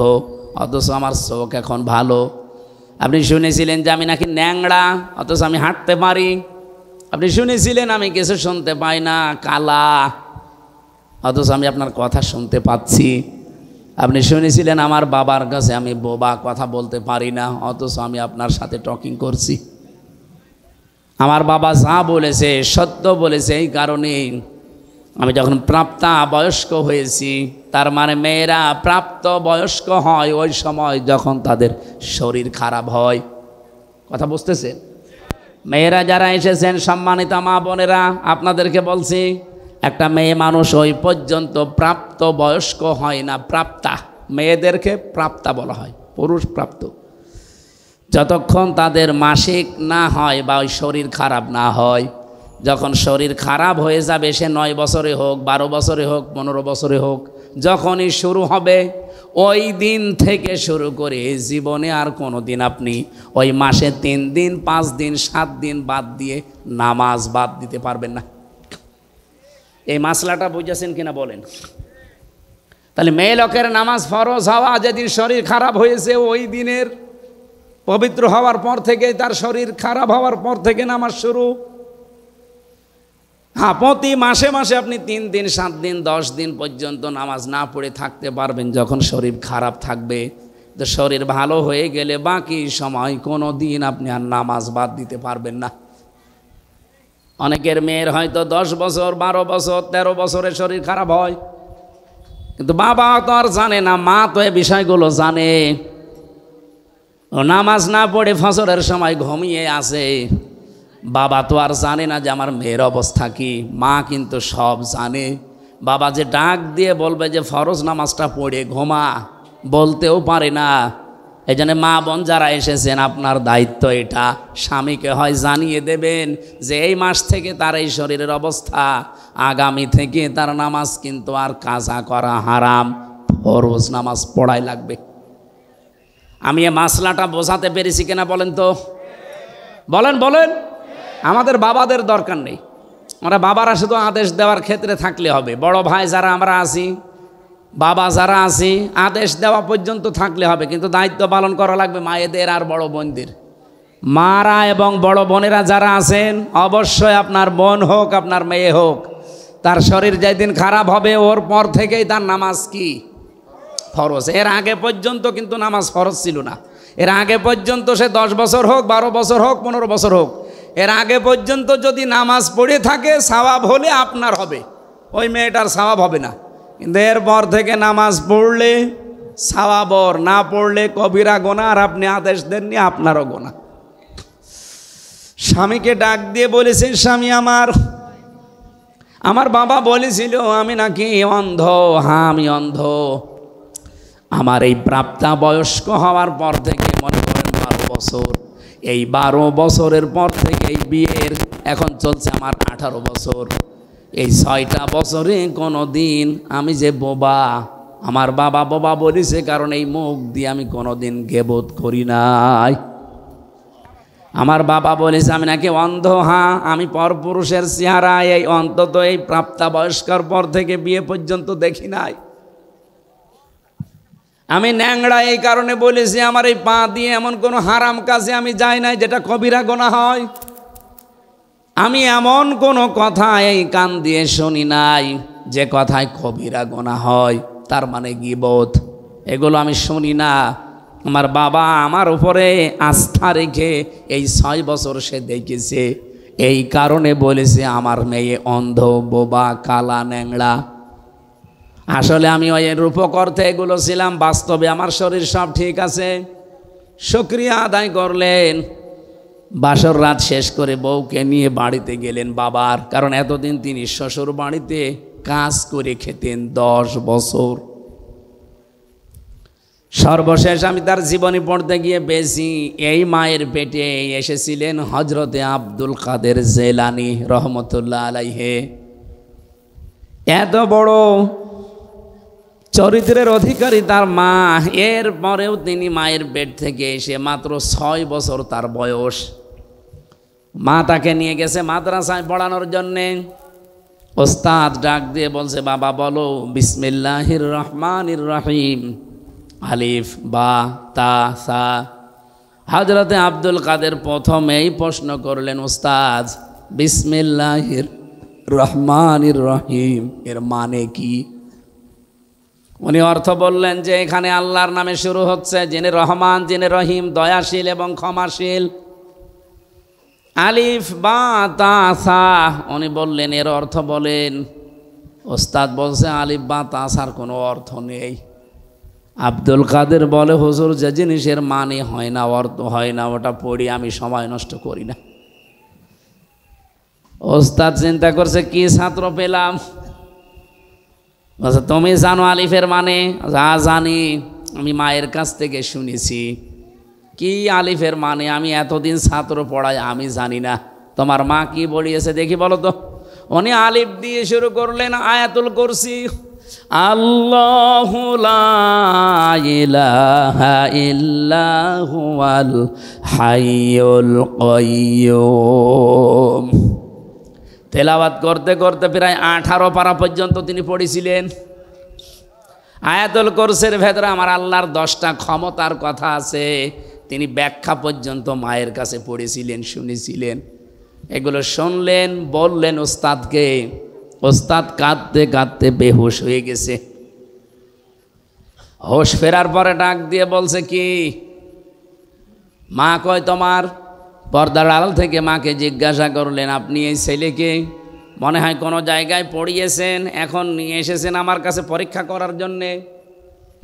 অথচ আমার চোখ এখন ভালো। আপনি শুনেছিলেন যে আমি নাকি ন্যাংড়া, অথচ আমি হাঁটতে পারি। আপনি শুনেছিলেন আমি কিছু শুনতে পাই না, কালা, অথচ আমি আপনার কথা শুনতে পাচ্ছি। আপনি শুনেছিলেন আমার বাবার কাছে আমি বোবা, কথা বলতে পারি না, অথচ আমি আপনার সাথে টকিং করছি। আমার বাবা যা বলেছে সত্য বলেছে, এই কারণেই আমি যখন প্রাপ্তা বয়স্ক হয়েছি, তার মানে মেয়েরা প্রাপ্ত বয়স্ক হয় ওই সময় যখন তাদের শরীর খারাপ হয়। কথা বুঝতেছেন? মেয়েরা যারা এসেছেন সম্মানিত মা বোনেরা, আপনাদেরকে বলছি, একটা মেয়ে মানুষ ওই পর্যন্ত প্রাপ্ত বয়স্ক হয় না, প্রাপ্তা। মেয়েদেরকে প্রাপ্তা বলা হয়, পুরুষ প্রাপ্ত। যতক্ষণ তাদের মাসিক না হয় বা ওই শরীর খারাপ না হয়, যখন শরীর খারাপ হয়ে যাবে, সে 9 বছরে হোক, 12 বছরে হোক, 15 বছরে হোক, যখনই শুরু হবে ওই দিন থেকে শুরু করে জীবনে আর কোনো দিন আপনি ওই মাসে 3 দিন, 5 দিন, 7 দিন বাদ দিয়ে নামাজ বাদ দিতে পারবেন না। এই মাসলাটা বুঝেছেন কিনা বলেন? তাহলে মেয়ে লোকের নামাজ ফরজ হওয়া যেদিন শরীর খারাপ হয়েছে ওই দিনের পবিত্র হওয়ার পর থেকে, তার শরীর খারাপ হওয়ার পর থেকে নামাজ শুরু। হ্যাঁ, প্রতি মাসে মাসে আপনি 3 দিন, 7 দিন, 10 দিন পর্যন্ত নামাজ না পড়ে থাকতে পারবেন যখন শরীর খারাপ থাকবে। তো শরীর ভালো হয়ে গেলে বাকি সময় কোনো দিন আপনি আর নামাজ বাদ দিতে পারবেন না। অনেকের মেয়ের হয়তো 10 বছর, 12 বছর, 13 বছরে শরীর খারাপ হয়, কিন্তু বাবা তো আর জানে না, মা তো এই বিষয়গুলো জানে। ও নামাজ না পড়ে ফজরের সময় ঘুমিয়ে আসে, বাবা তো আর জানে না যে আমার মেয়ের অবস্থা কি। মা কিন্তু সব জানে। বাবা যে ডাক দিয়ে বলবে যে ফরজ নামাজটা পড়ে ঘুমা, বলতেও পারে না। এই জন্য মা বোন যারা এসেছেন, আপনার দায়িত্ব এটা, স্বামীকে হয় জানিয়ে দেবেন যে এই মাস থেকে তার এই শরীরের অবস্থা, আগামী থেকে তার নামাজ কিন্তু আর কাজা করা হারাম, ফরজ নামাজ পড়াই লাগবে। আমি এই মাসলাটা বোঝাতে পেরেছি কিনা বলেন তো? বলেন বলেন। আমাদের বাবাদের দরকার নেই, আমরা বাবারা শুধু আদেশ দেওয়ার ক্ষেত্রে থাকলে হবে। বড় ভাই যারা আমরা আছি, বাবা যারা আছি, আদেশ দেওয়া পর্যন্ত থাকলে হবে, কিন্তু দায়িত্ব পালন করা লাগবে মায়েদের আর বড় বোনদের। মারা এবং বড় বোনেরা যারা আছেন, অবশ্যই আপনার বোন হোক, আপনার মেয়ে হোক, তার শরীর যেদিন খারাপ হবে ওর পর থেকেই তার নামাজ কি ফরজ। এর আগে পর্যন্ত কিন্তু নামাজ ফরজ ছিল না। এর আগে পর্যন্ত সে 10 বছর হোক, 12 বছর হোক, 15 বছর হোক, এর আগে পর্যন্ত যদি নামাজ পড়ে থাকে সওয়াব হলে আপনার হবে, ওই মেয়েটার সওয়াব হবে না। কিন্তু এরপর থেকে নামাজ পড়লে সওয়াব, না পড়লে কবিরা গোনা, আর আপনি আদেশ দেননি, আপনারও গোনা। স্বামীকে ডাক দিয়ে বলেছে, স্বামী আমার বাবা বলেছিল আমি নাকি অন্ধ। হ্যাঁ, আমি অন্ধ। আমার এই প্রাপ্তবয়স্ক হওয়ার পর থেকে মনে করেন 12 বছর, এই 12 বছরের পর থেকে এই বিয়ের এখন চলছে আমার 18 বছর। এই 6টা বছরে কোনো দিন আমি যে বোবা, আমার বাবা বোবা বলেছে, কারণ এই মুখ দিয়ে আমি কোনো দিন গীবত করি নাই। আমার বাবা বলেছে আমি নাকি অন্ধ। হ্যাঁ, আমি পরপুরুষের চেহারা এই অন্তত এই প্রাপ্তবয়স্কর পর থেকে বিয়ে পর্যন্ত দেখি নাই। আমি ন্যাংড়া এই কারণে বলেছি, আমার এই পা দিয়ে এমন কোনো হারাম কাজে আমি যাই নাই যেটা কবিরা গোনা হয়। আমি এমন কোনো কথা এই কান দিয়ে শুনি নাই যে কথায় কবিরা গোনা হয়, তার মানে গীবত, এগুলো আমি শুনি না। আমার বাবা আমার উপরে আস্থা রেখে এই 6 বছর সে দেখেছে, এই কারণে বলেছে আমার মেয়ে অন্ধ, বোবা, কালা, ন্যাংড়া। আসলে আমি ওই রূপকর্তে এগুলো ছিলাম, বাস্তবে আমার শরীর সব ঠিক আছে। শুকরিয়া আদায় করলেন। বাসর রাত শেষ করে বউকে নিয়ে বাড়িতে গেলেন বাবার, কারণ এতদিন তিনি শ্বশুর বাড়িতে কাজ করে খেতেন 10 বছর। সর্বশেষ আমি তার জীবনী পড়তে গিয়ে বেশি, এই মায়ের পেটে এসেছিলেন হজরতে আব্দুল কাদের জেলানি রহমতুল্লাহ আলাইহে। এত বড় চরিত্রের অধিকারী তার মা, এর পরেও তিনি মায়ের পেট থেকে এসে মাত্র 6 বছর তার বয়স, মা তাকে নিয়ে গেছে মাদ্রাসায় পড়ানোর জন্যে। ওস্তাদ ডাক দিয়ে বলছে, বাবা বলো বিসমিল্লাহির রহমানির রহিম, আলিফ বা তা সা। হযরতে আব্দুল কাদের প্রথমেই প্রশ্ন করলেন, ওস্তাদ বিসমিল্লাহির রহমানির রহিম এর মানে কি? উনি অর্থ বললেন যে এখানে আল্লাহর নামে শুরু হচ্ছে, যিনি রহমান, যিনি রহিম, দয়াশীল এবং ক্ষমাশীল। আলিফ বা তা সা, উনি বললেন এর অর্থ বলেন। ওস্তাদ বলছে আলিফ বা তা সার কোনো অর্থ নেই। আব্দুল কাদের বলে, হুজুর যে জিনিসের মানে হয় না, অর্থ হয় না, ওটা পড়ি আমি সময় নষ্ট করি না। ওস্তাদ চিন্তা করছে কি ছাত্র পেলাম। তুমি জানো আলিফের মানে? যা জানি, আমি মায়ের কাছ থেকে শুনেছি। কি আলিফের মানে? আমি এতদিন ছাত্র পড়াই, আমি জানি না। তোমার মা কি বলিয়েছে দেখি বলো তো। উনি আলিফ দিয়ে শুরু করলেন আয়াতুল কুরসি। আল্লাহু লা ইলাহা ইল্লা হুয়াল হাইয়ুল কাইয়্যুম। তেলাওয়াত করতে করতে প্রায় 18 পারা পর্যন্ত তিনি পড়েছিলেন। আয়াতুল কুরসির ভেতরে আমার আল্লাহর 10টা ক্ষমতার কথা আছে। তিনি ব্যাখ্যা পর্যন্ত মায়ের কাছে পড়েছিলেন, শুনেছিলেন। এগুলো শুনলেন, বললেন ওস্তাদকে। ওস্তাদ কাঁদতে কাঁদতে বেহুশ হয়ে গেছে। হোশ ফেরার পরে ডাক দিয়ে বলছে, কি মা কয় তোমার? পর্দার আড়াল থেকে মাকে জিজ্ঞাসা করলেন, আপনি এই ছেলেকে মনে হয় কোনো জায়গায় পড়িয়েছেন, এখন নিয়ে এসেছেন আমার কাছে পরীক্ষা করার জন্যে?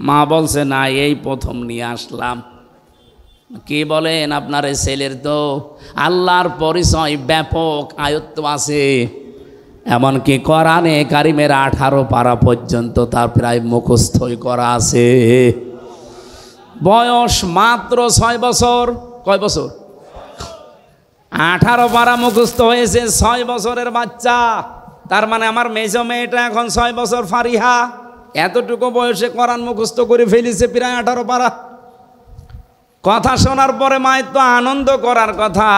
মা বলছে, না, এই প্রথম নিয়ে আসলাম। কি বলেন? আপনার এই ছেলের তো আল্লাহর পরিচয় ব্যাপক আয়ত্ত আছে, এমনকি কোরআনে কারিমের 18 পারা পর্যন্ত তার প্রায় মুখস্থই করা আছে। বয়স মাত্র 6 বছর। কয় বছর? 18 পারা মুখস্থ হয়েছে 6 বছরের বাচ্চা। তার মানে আমার মেজো মেয়েটা এখন 6 বছর ফারিহা, এতটুকু বয়সে কোরআন মুখস্থ করে ফেলেছে প্রায় 18 পারা। কথা শোনার পরে মায়ের তো আনন্দ করার কথা,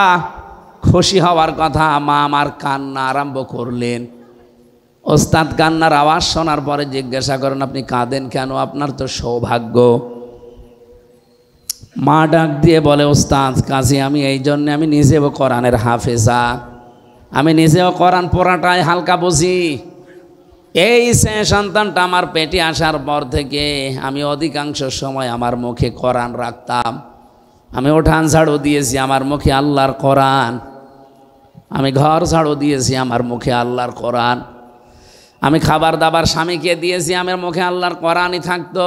খুশি হওয়ার কথা। মা আমার কান্না আরম্ভ করলেন। ওস্তাদ কান্নার আওয়াজ শোনার পরে জিজ্ঞাসা করেন, আপনি কাঁদেন কেন? আপনার তো সৌভাগ্য। মা ডাক দিয়ে বলে, ওস্তাদ কাজী, আমি এই জন্যে, আমি নিজেও কোরআনের হাফেজা, আমি নিজেও কোরআন পড়াটাই হালকা বুঝি। এই সন্তানটা আমার পেটে আসার পর থেকে আমি অধিকাংশ সময় আমার মুখে কোরআন রাখতাম। আমি উঠান ঝাড়ু দিয়েছি, আমার মুখে আল্লাহর কোরআন। আমি ঘর ঝাড়ু দিয়েছি, আমার মুখে আল্লাহর কোরআন। আমি খাবার দাবার স্বামীকে দিয়েছি, আমার মুখে আল্লাহর কোরআনই থাকতো।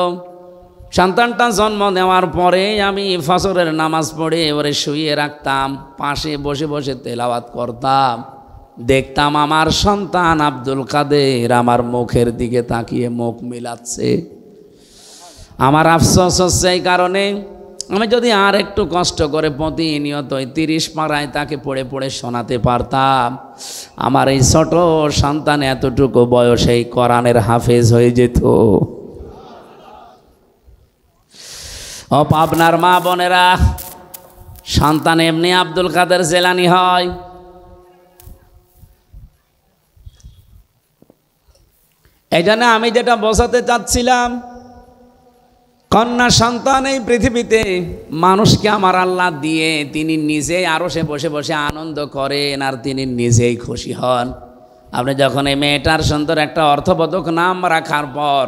সন্তানটা জন্ম নেওয়ার পরে আমি ফজরের নামাজ পড়ে এবারে শুয়ে রাখতাম, পাশে বসে বসে তেলাওয়াত করতাম। দেখতাম আমার সন্তান আব্দুল কাদের আমার মুখের দিকে তাকিয়ে মুখ মিলাচ্ছে। আমার আফসোস হচ্ছে এই কারণে, আমি যদি আর একটু কষ্ট করে প্রতিনিয়ত 30 পারায় তাকে পড়ে পড়ে শোনাতে পারতাম, আমার এই ছোট সন্তান এতটুকু বয়সেই কোরআনের হাফেজ হয়ে যেত। ও পাবনার মা বোনেরা, সন্তান এমনি আব্দুল কাদের জেলানি হয়। এই জন্য আমি যেটা বোঝাতে চাচ্ছিলাম, কন্যা সন্তান এই পৃথিবীতে মানুষকে আমার আল্লাহ দিয়ে তিনি নিজেই আরশে বসে বসে আনন্দ করেন, আর তিনি নিজেই খুশি হন। আপনি যখন এই মেয়েটার সুন্দর একটা অর্থবোধক নাম রাখার পর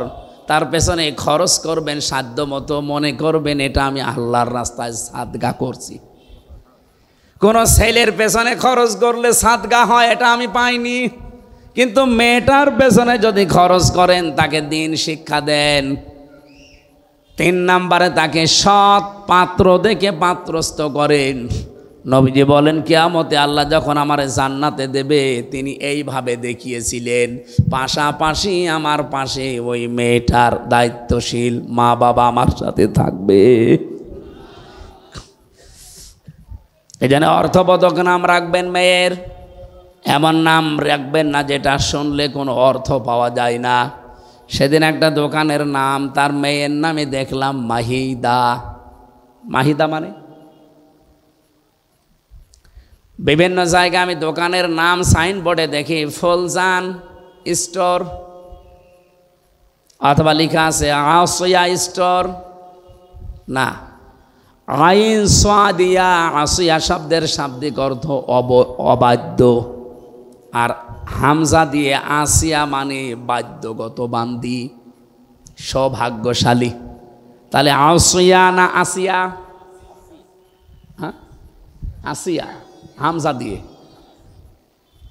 তার পেছনে খরচ করবেন সাধ্য মতো, মনে করবেন এটা আমি আল্লাহর রাস্তায় সাদগা করছি। কোনো ছেলের পেছনে খরচ করলে সাদগা হয়, এটা আমি পাইনি। কিন্তু মেয়েটার পেছনে যদি খরচ করেন, তাকে দিন শিক্ষা দেন, 3 নম্বরে তাকে সৎ পাত্র দেখে পাত্রস্থ করেন, নবীজি বলেন কিয়ামতে আল্লাহ যখন আমার জান্নাতে দেবে, তিনি এইভাবে দেখিয়েছিলেন, পাশাপাশি আমার পাশে ওই মেয়েটার দায়িত্বশীল মা বাবা আমার সাথে থাকবে। এই জন্য অর্থবোধক নাম রাখবেন মেয়ের, এমন নাম রাখবেন না যেটা শুনলে কোনো অর্থ পাওয়া যায় না। সেদিন একটা দোকানের নাম, তার মেয়ের নামে দেখলাম মাহিদা। মাহিদা মানে বিভিন্ন জায়গায় আমি দোকানের নাম সাইনবোর্ডে দেখি ফুলজান স্টোর, অথবা লেখা আছে আসিয়া স্টোর। না, আইন সাদিয়া, আসিয়া শব্দের শাব্দিক অর্থ অবাধ্য, আর হামজা দিয়ে আসিয়া মানে বাধ্যগত বান্দি, সৌভাগ্যশালী। তাহলে আসিয়া না আসিয়া? হ্যাঁ, আসিয়া হামজা দিয়ে।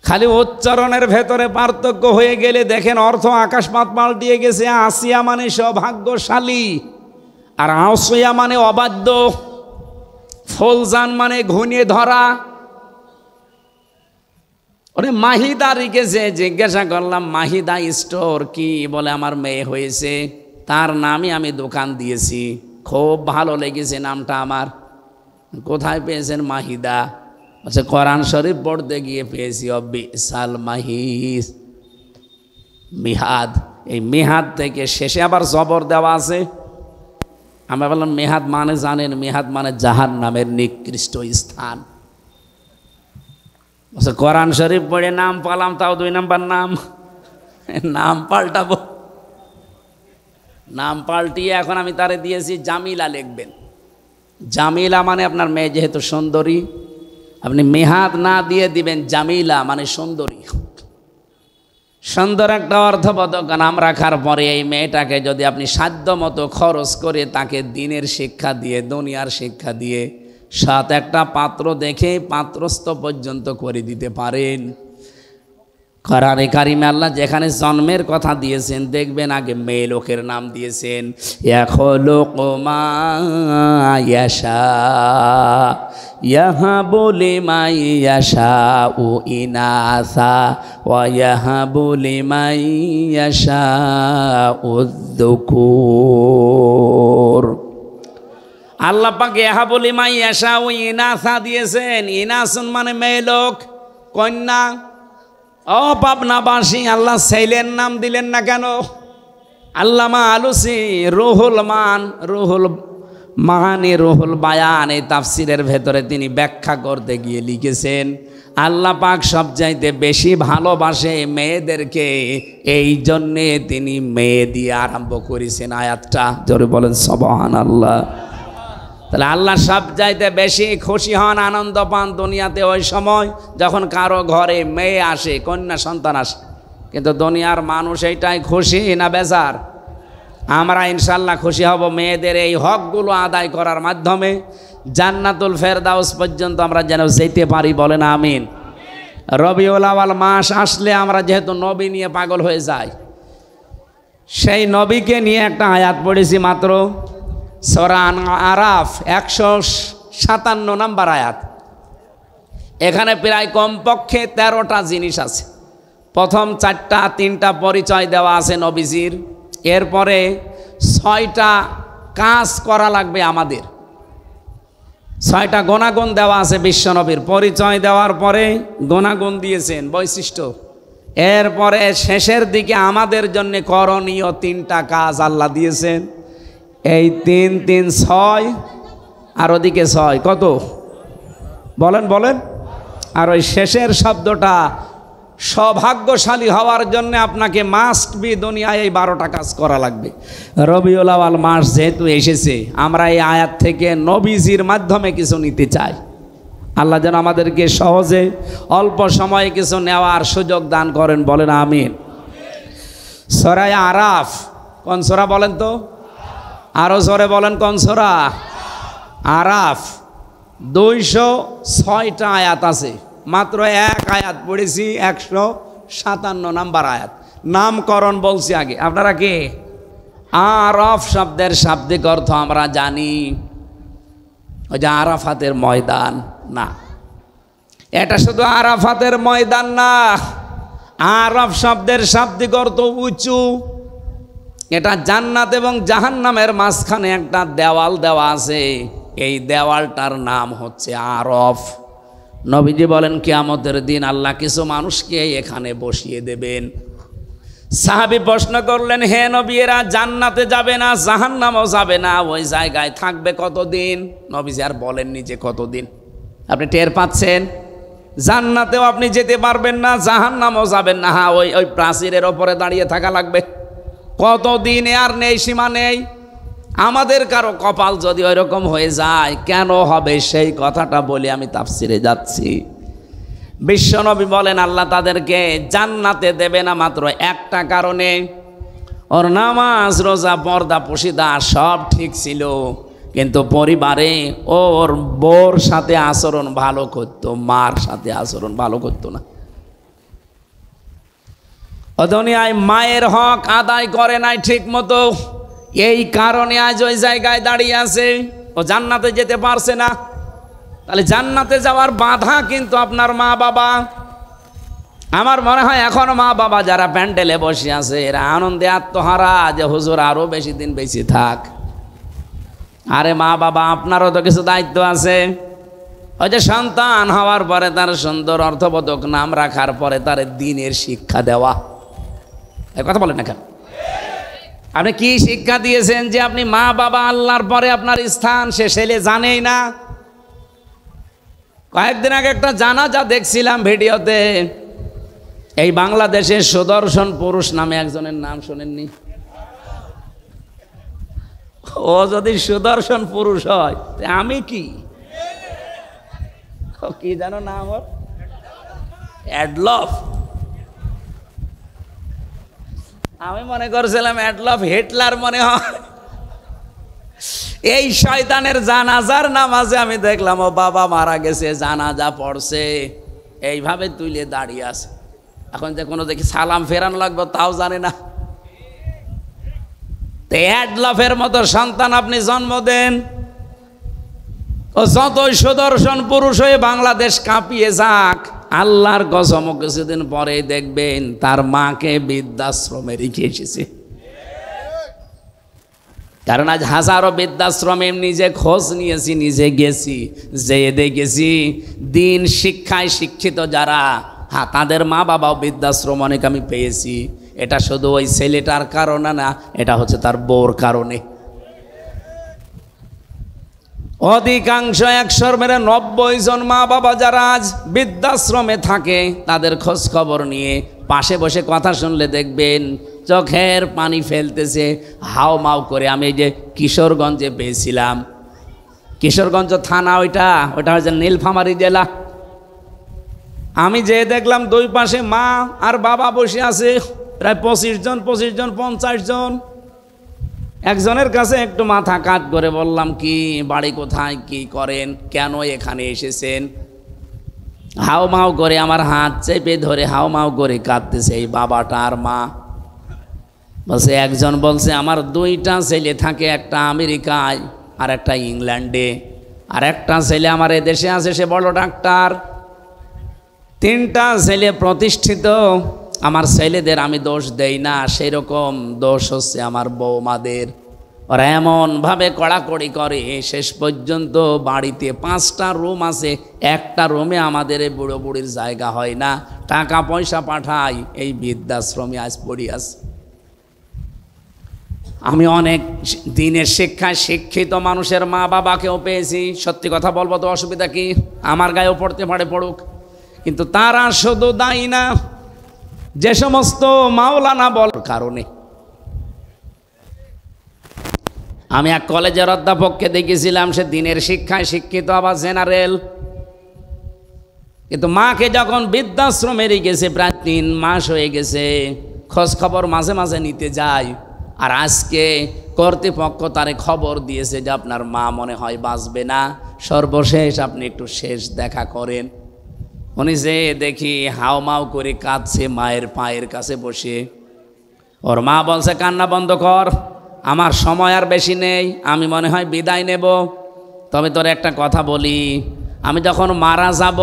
খালি উচ্চারণের ভেতরে পার্থক্য হয়ে গেলে দেখেন অর্থ আকাশপাত পাল্টিয়ে গেছে। আসিয়া মানে সৌভাগ্যশালী, আর আসিয়া মানে অবাধ্য। ফুলজান মানে ঘনিয়ে ধরা। ওরে মাহিদা রেখেছে, জিজ্ঞাসা করলাম মাহিদা স্টোর কি? বলে আমার মেয়ে হয়েছে, তার নামই আমি দোকান দিয়েছি। খুব ভালো লেগেছে নামটা আমার। কোথায় পেয়েছেন মাহিদা? আচ্ছা, কোরআন শরীফ পড়তে গিয়ে পেয়েছি বিসাল মাহিস, মিহাদ। এই মিহাদ থেকে শেষে আবার জবর দেওয়া আছে। আমি বললাম মেহাদ মানে জানেন? মেহাদ মানে জাহান্নামের নিকৃষ্ট স্থান। আচ্ছা, কোরআন শরীফ পড়ে নাম পালাম, তাও 2 নাম্বার নাম। নাম পাল্টাবো, নাম পাল্টিয়ে এখন আমি তারে দিয়েছি জামিলা লিখবেন। জামিলা মানে আপনার মেয়ে যেহেতু সুন্দরী, আপনি মেহাদ না দিয়ে দিবেন জামিলা মানে সুন্দরী। সুন্দর একটা অর্থবোধক নাম রাখার পরে এই মেয়েটাকে যদি আপনি সাধ্য মতো খরচ করে তাকে দিনের শিক্ষা দিয়ে, দুনিয়ার শিক্ষা দিয়ে, সাথে একটা পাত্র দেখে পাত্রস্থ পর্যন্ত করে দিতে পারেন। কোরআনে কারিমে আল্লাহ যেখানে জন্মের কথা দিয়েছেন দেখবেন আগে মেয়ে লোকের নাম দিয়েছেন। ইয়াখলুকু মা ইয়াশা ইয়াহাবু লিমান ইয়াশাউ ইনাসা ওয়া ইয়াহাবু লিমান ইয়াশাউ যুকুর। আল্লাহ পাক ইয়াহাবু লিমান ইয়াশাউ ইনাসা দিয়েছেন। ইনাসুন মানে মেয়ে লোক, কন্যা। ও পাবনাবাসী, আল্লাহ ছেলের নাম দিলেন না কেন? আল্লামা আলুসি রুহুল মান, রুহুল মাহানি, রুহুল বায়ান এই তাফসিরের ভেতরে তিনি ব্যাখ্যা করতে গিয়ে লিখেছেন আল্লাহ পাক সবচাইতে বেশি ভালোবাসে মেয়েদেরকে, এই জন্যে তিনি মেয়ে দিয়ে আরম্ভ করেছেন আয়াতটা। জোরে বলেন সুবহানাল্লাহ। তাহলে আল্লাহ সবচাইতে বেশি খুশি হন, আনন্দ পান দুনিয়াতে ওই সময় যখন কারো ঘরে মেয়ে আসে, কন্যা সন্তান আসে। কিন্তু দুনিয়ার মানুষ এইটাই খুশি না বেজার? আমরা ইনশাল্লাহ খুশি হব মেয়েদের এই হকগুলো আদায় করার মাধ্যমে জান্নাতুল ফেরদাউস পর্যন্ত আমরা যেন যেতে পারি। বলেন আমিন। রবিউল আউয়াল মাস আসলে আমরা যেহেতু নবী নিয়ে পাগল হয়ে যাই, সেই নবীকে নিয়ে একটা আয়াত পড়েছি মাত্র, সূরা আরাফ 157 নম্বর আয়াত। এখানে প্রায় কমপক্ষে 13টা জিনিস আছে। প্রথম 3টা পরিচয় দেওয়া আছে নবীজির, এরপরে 6টা কাজ করা লাগবে আমাদের, 6টা গুণাগুণ দেওয়া আছে বিশ্বনবীর। পরিচয় দেওয়ার পরে গুণাগুণ দিয়েছেন, বৈশিষ্ট্য। এরপরে শেষের দিকে আমাদের জন্য করণীয় 3টা কাজ আল্লাহ দিয়েছেন। এই 3 3 6 আর ওদিকে 6 কত? বলেন বলেন। আর ওই শেষের শব্দটা সৌভাগ্যশালী হওয়ার জন্য আপনাকে মাস্ট বি দুনিয়ায় এই 12টা কাজ করা লাগবে। রবিউল আউয়াল মাস যেহেতু এসেছে, আমরা এই আয়াত থেকে নবীজির মাধ্যমে কিছু নিতে চাই। আল্লাহ যেন আমাদেরকে সহজে অল্প সময়ে কিছু নেওয়ার সুযোগ দান করেন। বলেন আমিন। সূরা আরাফ কোন সূরা বলেন তো? আরো জোরে বলেন কোন সূরা? আরাফ। 206টা আয়াত আছে, মাত্র এক আয়াত পড়েছি, 157 নম্বর আয়াত। নামকরণ বলছি আগে। আপনারা কে? আরাফ শব্দের শাব্দিক অর্থ আমরা জানি, ওই যে আরাফাতের ময়দান না, এটা শুধু আরাফাতের ময়দান না। আরাফ শব্দের শাব্দিক অর্থ উঁচু। এটা জান্নাত এবং জাহান্নামের মাঝখানে একটা দেওয়াল দেওয়া আছে, এই দেওয়ালটার নাম হচ্ছে আরফ। নবীজি বলেন কিয়ামতের দিন আল্লাহ কিছু মানুষকে এখানে বসিয়ে দেবেন। সাহাবী প্রশ্ন করলেন, হে নবী, এরা জান্নাতে যাবে না, জাহান্নামও যাবে না, ওই জায়গায় থাকবে কতদিন? নবীজি আর বলেননি যে কতদিন। আপনি টের পাচ্ছেন? জান্নাতেও আপনি যেতে পারবেন না, জাহান্নামও যাবেন না। হ্যাঁ, ওই প্রাচীরের ওপরে দাঁড়িয়ে থাকা লাগবে। কতদিন আর নেই, সীমা নেই। আমাদের কারো কপাল যদি ওই রকম হয়ে যায়, কেন হবে সেই কথাটা বলে আমি তাফসিরে যাচ্ছি। বিশ্বনবী বলেন আল্লাহ তাদেরকে জান্নাতে দেবে না মাত্র একটা কারণে, ওর নামাজ রোজা পর্দা পশিদা সব ঠিক ছিল, কিন্তু পরিবারে ওর বউর সাথে আচরণ ভালো করতো, মার সাথে আচরণ ভালো করতো না। ও দুনিয়ায় মায়ের হক আদায় করে নাই ঠিক মতো, এই কারণে আজ ওই জায়গায় দাঁড়িয়ে আছে, ও জান্নাতে যেতে পারছে না। তাহলে জান্নাতে যাওয়ার বাধা কিন্তু আপনার মা বাবা। আমার মনে হয় এখনো মা বাবা যারা প্যান্ডেলে বসে আছে, এরা আনন্দে আত্মহারা যে হুজুর আরো বেশি দিন বেঁচে থাক। আরে মা বাবা, আপনারও তো কিছু দায়িত্ব আছে। ওই যে সন্তান হওয়ার পরে তার সুন্দর অর্থবোধক নাম রাখার পরে তার দিনের শিক্ষা দেওয়া। এই কথা বলেন না কেন? আপনি কি শিক্ষা দিয়েছেন যে আপনি মা বাবা আল্লাহর পরে আপনার স্থান সে ছেলে জানেই না? কয়েকদিন আগে একটা জানাজা দেখছিলাম ভিডিওতে, এই বাংলাদেশের সুদর্শন পুরুষ নামে একজনের নাম শোনেননি? ও যদি সুদর্শন পুরুষ হয় আমি কি কি জানো নাম ওর? অ্যাডলফ। আমি মনে করছিলাম অ্যাডলফ হিটলার মনে হয়। এই শয়তানের জানাজার নামাজে আমি দেখলাম ও বাবা মারা গেছে, জানাজা পড়ছে, এইভাবে তুলে দাঁড়িয়ে আছে। এখন যে কোনো দেখি সালাম ফেরান লাগবে তাও জানে না। অ্যাডলফের মতো সন্তান আপনি জন্ম দেন, ও যতই সুদর্শন পুরুষ হয়ে বাংলাদেশ কাঁপিয়ে যাক, আল্লাহর কসম কিছুদিন পরে দেখবেন তার মাকে বৃদ্ধাশ্রমে রেখে এসেছে। কারণ আজ হাজারো বৃদ্ধাশ্রমে নিজে খোঁজ নিয়েছি, নিজে গেছি, যেয়ে দেখেছি দিন শিক্ষায় শিক্ষিত যারা, হ্যাঁ তাদের মা বাবাও বৃদ্ধাশ্রম অনেক আমি পেয়েছি। এটা শুধু ওই ছেলেটার কারণে না, এটা হচ্ছে তার বউর কারণে। অধিকাংশ 100-90 জন মা বাবা যারা আজ বৃদ্ধাশ্রমে থাকে, তাদের খোঁজ খবর নিয়ে পাশে বসে কথা শুনলে দেখবেন চোখের পানি ফেলতেছে, হাও মাও করে। আমি এই যে কিশোরগঞ্জে পেয়েছিলাম, কিশোরগঞ্জ থানা, ওইটা হচ্ছে নীলফামারী জেলা। আমি যে দেখলাম দুই পাশে মা আর বাবা বসে আছে, প্রায় 25 জন 50 জন। একজনের কাছে একটু মাথা কাট করে বললাম, কি বাড়ি কোথায়, কি করেন, কেন এখানে এসেছেন? হাও মাও করে আমার হাত চেপে ধরে হাও মাও করে কাঁদতেছে এই বাবাটা আর মা। বলছে, একজন বলছে আমার 2টা ছেলে থাকে, একটা আমেরিকায় আর একটা ইংল্যান্ডে, আর একটা ছেলে আমার এদেশে আছে, সে বড় ডাক্তার। 3টা ছেলে প্রতিষ্ঠিত। আমার ছেলেদের আমি দোষ দেই না, সেরকম দোষ হচ্ছে আমার বৌমাদের। ওরা এমনভাবে কড়াকড়ি করে, শেষ পর্যন্ত বাড়িতে 5টা রুম আছে, একটা রুমে আমাদের এই বুড়ো বুড়ির জায়গা হয় না, টাকা পয়সা পাঠাই, এই বৃদ্ধাশ্রমে আজ পড়ি আছে। আমি অনেক দিনের শিক্ষায় শিক্ষিত মানুষের মা বাবাকেও পেয়েছি। সত্যি কথা বলবো তো অসুবিধা কি? আমার গায়েও পড়তে পারে, পড়ুক, কিন্তু তারা শুধু দায়ী না, যে সমস্ত মাওলানা বলার কারণে। আমি এক কলেজের অধ্যাপককে দেখেছিলাম, সে দিনের শিক্ষায় শিক্ষিত, আবার জেনারেল, কিন্তু মাকে যখন বৃদ্ধাশ্রমে রেখেছে প্রায় 3 মাস হয়ে গেছে, খোঁজ খবর মাঝে মাঝে নিতে যায়। আর আজকে কর্তৃপক্ষ তারে খবর দিয়েছে যে আপনার মা মনে হয় বাঁচবে না, সর্বশেষ আপনি একটু শেষ দেখা করেন। উনি যে দেখি হাও মাও করে কাঁদছে মায়ের পায়ের কাছে বসে। ওর মা বলছে, কান্না বন্ধ কর, আমার সময় আর বেশি নেই, আমি মনে হয় বিদায় নেব। তবে তোর একটা কথা বলি, আমি যখন মারা যাব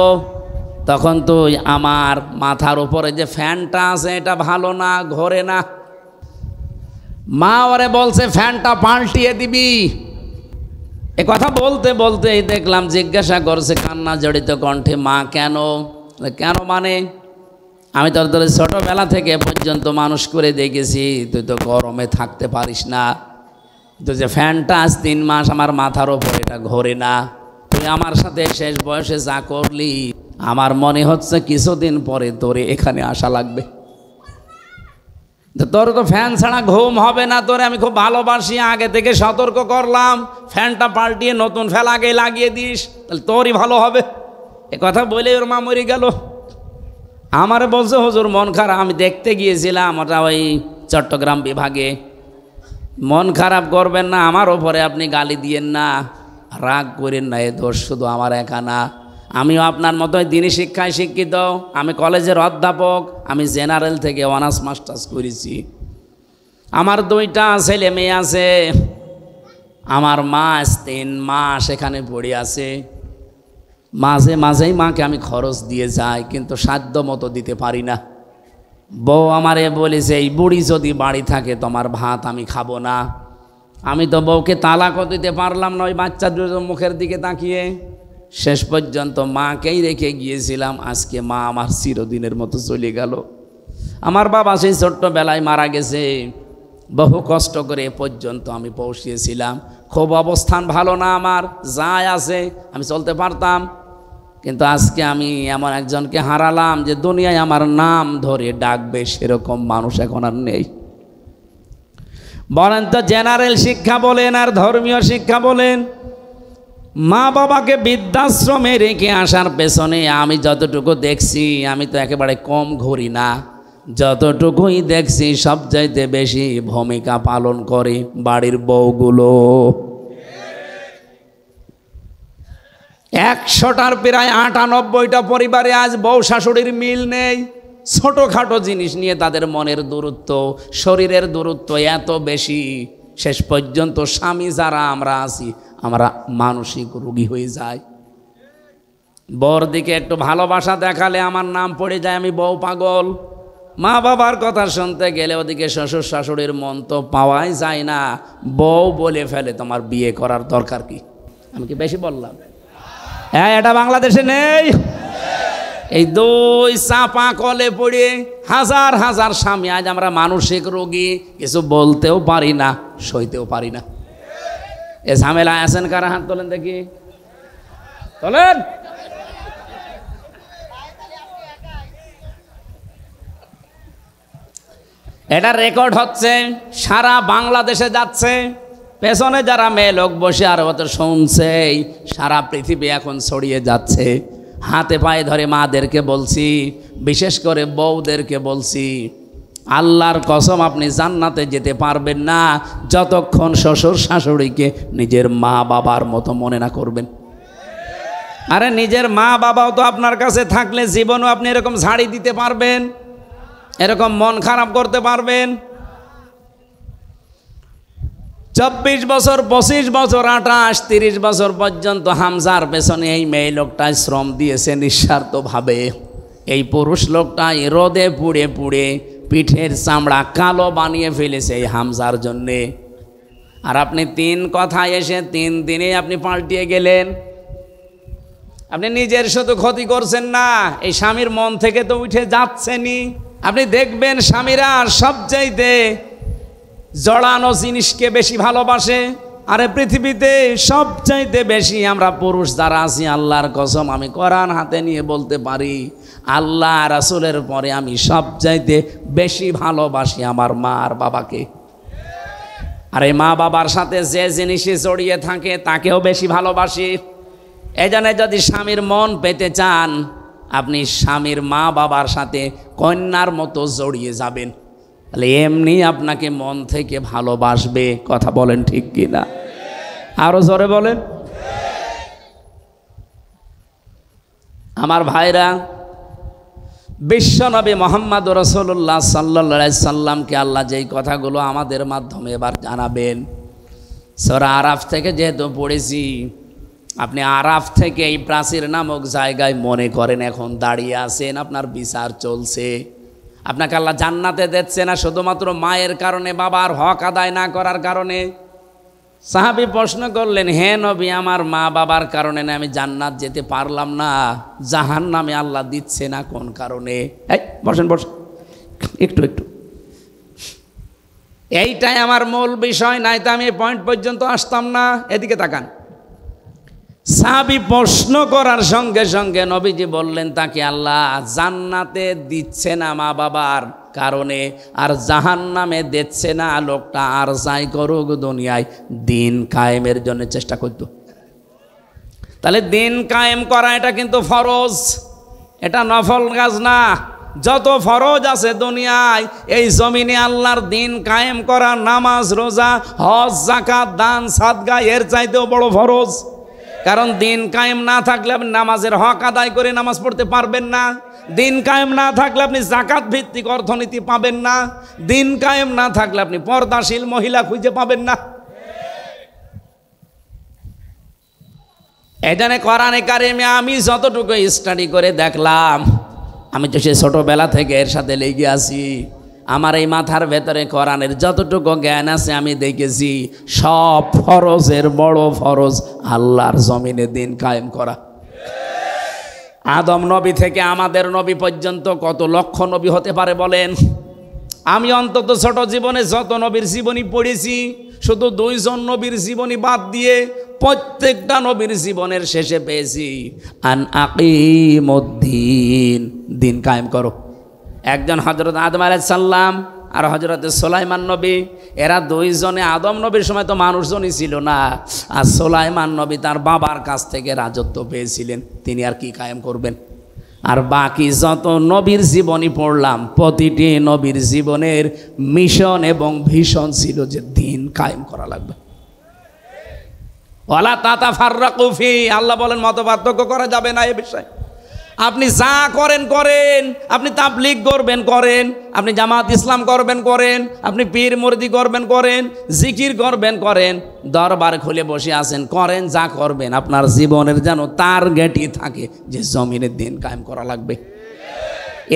তখন তুই আমার মাথার উপরে যে ফ্যানটা আছে এটা ভালো না, ঘোরে না। মা ওরে বলছে ফ্যানটা পাল্টিয়ে দিবি। এ কথা বলতে বলতে দেখলাম জিজ্ঞাসা করছে কান্না জড়িত কণ্ঠে, মা কেন? কেন মানে? আমি তোর তোর ছোটোবেলা থেকে পর্যন্ত মানুষ করে দেখেছি, তুই তো গরমে থাকতে পারিস না, তো যে ফ্যানটা আজ 3 মাস আমার মাথার ওপর এটা ঘোরে না, তুই আমার সাথে শেষ বয়সে যা করলি, আমার মনে হচ্ছে কিছুদিন পরে তোরে এখানে আসা লাগবে। তোর তো ফ্যান ছাড়া ঘুম হবে না, তোরে আমি খুব ভালোবাসি, আগে থেকে সতর্ক করলাম, ফ্যানটা পাল্টিয়ে নতুন ফ্যান আগে লাগিয়ে দিস, তাহলে তোরই ভালো হবে। এ কথা বলে ওর মা মরে গেল। আমারে বলছে, হুজুর মন খারাপ। আমি দেখতে গিয়েছিলাম, ওটা ওই চট্টগ্রাম বিভাগে। মন খারাপ করবেন না, আমার ওপরে আপনি গালি দিয়েন না, রাগ করেন না, এ দোষ শুধু আমার একা না, আমিও আপনার মতোই দিনী শিক্ষায় শিক্ষিত। আমি কলেজের অধ্যাপক, আমি জেনারেল থেকে অনার্স মাস্টার্স করেছি। আমার 2টা ছেলে মেয়ে আছে। আমার মা 3 মাস এখানে পড়ে আছে। মাঝে মাঝেই মাকে আমি খরচ দিয়ে যাই, কিন্তু সাধ্য মতো দিতে পারি না। বউ আমারে বলেছে, এই বুড়ি যদি বাড়ি থাকে তোমার ভাত আমি খাবো না। আমি তো বউকে তালাকও দিতে পারলাম না, ওই বাচ্চা দুটো মুখের দিকে তাকিয়ে। শেষ পর্যন্ত মাকেই রেখে গিয়েছিলাম, আজকে মা আমার চিরদিনের মতো চলে গেল। আমার বাবা সেই ছোট্টবেলায় মারা গেছে, বহু কষ্ট করে এ পর্যন্ত আমি পৌঁছিয়েছিলাম। খুব অবস্থান ভালো না আমার, যাই আছে আমি চলতে পারতাম, কিন্তু আজকে আমি এমন একজনকে হারালাম যে দুনিয়ায় আমার নাম ধরে ডাকবে সেরকম মানুষ এখন আর নেই। বলেন তো, জেনারেল শিক্ষা বলেন আর ধর্মীয় শিক্ষা বলেন, মা বাবাকে বৃদ্ধাশ্রমে রেখে আসার পেছনে আমি যতটুকু দেখছি, আমি তো একেবারে কম ঘুরি না, যতটুকুই দেখছি সবচাইতে বেশি ভূমিকা পালন করে বাড়ির বউগুলো। 100টার প্রায় 98টা পরিবারে আজ বউ শাশুড়ির মিল নেই। ছোটোখাটো জিনিস নিয়ে তাদের মনের দূরত্ব, শরীরের দূরত্ব এত বেশি, শেষ পর্যন্ত স্বামী যারা আমরা আছি আমরা মানসিক রোগী হয়ে যাই। বউর দিকে একটু ভালোবাসা দেখালে আমার নাম পড়ে যায়, আমি বউ পাগল। মা বাবার কথা শুনতে গেলে ওদিকে শ্বশুর শাশুড়ির মন তো পাওয়াই যায় না, বউ বলে ফেলে তোমার বিয়ে করার দরকার কি। আমি কি বেশি বললাম? হ্যাঁ, এটা বাংলাদেশে নেই। এই দুই চাপা কলে পড়ে হাজার হাজার স্বামী আজ আমরা মানসিক রোগী, কিছু বলতেও পারি না, সইতেও পারি না। এ ঝামেলায় আছেন কারা? হাত তোলেন দেখি, তোলেন। এটা রেকর্ড হচ্ছে, সারা বাংলাদেশে যাচ্ছে, পেছনে যারা মেয়ে লোক বসে আর অত শুনছে, সারা পৃথিবী এখন ছড়িয়ে যাচ্ছে। হাতে পায়ে ধরে মাদেরকে বলছি, বিশেষ করে বউদেরকে বলছি, আল্লাহর কসম আপনি জান্নাতে যেতে পারবেন না যতক্ষণ শ্বশুর শাশুড়িকে নিজের মা বাবার মতো মনে না করবেন। আরে নিজের মা বাবাও তো আপনার কাছে থাকলে জীবনও আপনি এরকম ঝাড়ি দিতে পারবেন, এরকম মন খারাপ করতে পারবেন? 24 বছর, 25 বছর, 28, 30 বছর পর্যন্ত হামজার পেছনে এই মেয়ে লোকটাই শ্রম দিয়েছে নিঃস্বার্থভাবে। এই পুরুষ লোকটাই রোদে পুড়ে পুড়ে পিঠের চামড়া কালো বানিয়ে ফেলেছে এই হামজার জন্যে। আর আপনি 3 কথায় এসে 3 দিনে আপনি পাল্টিয়ে গেলেন। আপনি নিজের শুধু ক্ষতি করছেন না, এই স্বামীর মন থেকে তো উঠে যাচ্ছেনই। আপনি দেখবেন স্বামীরা সবচাইতে জড়ানো জিনিসকে বেশি ভালোবাসে। আরে পৃথিবীতে সবচাইতে বেশি আমরা পুরুষ যারা আছি, আল্লাহর কসম আমি কোরআন হাতে নিয়ে বলতে পারি, আল্লাহ রাসূলের পরে আমি সবচাইতে বেশি ভালোবাসি আমার মা আর বাবাকে। আর এই মা বাবার সাথে যে জিনিসে জড়িয়ে থাকে তাকেও বেশি ভালোবাসি। এই জন্য যদি স্বামীর মন পেতে চান, আপনি স্বামীর মা বাবার সাথে কন্যার মতো জড়িয়ে যাবেন, তাহলে এমনি আপনাকে মন থেকে ভালোবাসবে। কথা বলেন ঠিক কিনা? আরো জোরে বলেন। আমার ভাইরা, বিশ্বনবী মুহাম্মদ রাসূলুল্লাহ সাল্লাল্লাহু আলাইহি সাল্লামকে আল্লাহ যেই কথাগুলো আমাদের মাধ্যমে এবার জানাবেন, সূরা আরাফ থেকে যেহেতু পড়েছি, আপনি আরাফ থেকে এই প্রাচীর নামক জায়গায় মনে করেন এখন দাঁড়িয়ে আছেন, আপনার বিচার চলছে। আপনাকে আল্লাহ জান্নাতে দিচ্ছে না শুধুমাত্র মায়ের কারণে, বাবার হক আদায় না করার কারণে। সাহাবী প্রশ্ন করলেন, হে নবী, আমার মা বাবার কারণে না আমি জান্নাত যেতে পারলাম না, জাহান্নামে আল্লাহ দিচ্ছে না কোন কারণে? এই বসেন বসেন, একটু একটু, এইটাই আমার মূল বিষয়, নাই তো আমি এই পয়েন্ট পর্যন্ত আসতাম না। এদিকে তাকান। সাহাবী প্রশ্ন করার সঙ্গে সঙ্গে নবীজি বললেন তাকে আল্লাহ জান্নাতে দিচ্ছে না মা বাবার কারণে, আর জাহান্নামে দিচ্ছে না, লোকটা আর যাই করুক দুনিয়ায় দিন কায়েমের জন্য চেষ্টা করত। তাহলে দিন কায়েম করা এটা কিন্তু ফরজ, এটা নফল কাজ না। যত ফরজ আছে দুনিয়ায়, এই জমিনে আল্লাহর দিন কায়েম করা, নামাজ রোজা হজ যাকাত দান সাদগা এর চাইতেও বড় ফরজ। কারণ দিন কায়েম না থাকলে আপনি নামাজের হক আদায় করে নামাজ পড়তে পারবেন না, দিন কায়েম না থাকলে আপনি জাকাত ভিত্তিক অর্থনীতি পাবেন না, দিন কায়েম না থাকলে আপনি পর্দাশীল মহিলা খুঁজে পাবেন না। এখানে কোরআনে কারিমে আমি যতটুকু স্টাডি করে দেখলাম, আমি তো সে ছোটবেলা থেকে এর সাথে লেগে আছি, আমার এই মাথার ভেতরে কোরআনের যতটুকু জ্ঞান আছে আমি দেখেছি সব ফরজের বড় ফরজ আল্লাহর জমিনে দিন কায়েম করা। আদম নবী থেকে আমাদের নবী পর্যন্ত কত লক্ষ নবী হতে পারে বলেন? আমি অন্তত ছোট জীবনে যত নবীর জীবনী পড়েছি, শুধু 2 জন নবীর জীবনী বাদ দিয়ে প্রত্যেকটা নবীর জীবনের শেষে পেয়েছি আন আকিমুদ্দিন, দিন কায়েম করো। একজন হযরত আদম আলাইহিস সালাম আর হযরত সুলাইমান নবী, এরা 2 জনে, আদম নবীর সময় তো মানুষজনই ছিল না, আর সুলাইমান নবী তার বাবার কাছ থেকে রাজত্ব পেয়েছিলেন, তিনি আর কি কায়েম করবেন? আর বাকি যত নবীর জীবনী পড়লাম, প্রতিটি নবীর জীবনের মিশন এবং ভিশন ছিল যে দিন কায়েম করা লাগবে। ওয়ালা তাতাফাররাকু ফি, আল্লাহ বলেন মতপার্থক্য করা যাবে না এই বিষয়ে। আপনি যা করেন করেন, আপনি তাবলীগ করবেন করেন, আপনি জামাত ইসলাম করবেন করেন, আপনি পীর মুরিদি করবেন করেন, জিকির করবেন করেন, দরবার খুলে বসে আছেন করেন, যা করবেন আপনার জীবনের যেন টার্গেটই থাকে যে জমিনের দিন কায়েম করা লাগবে।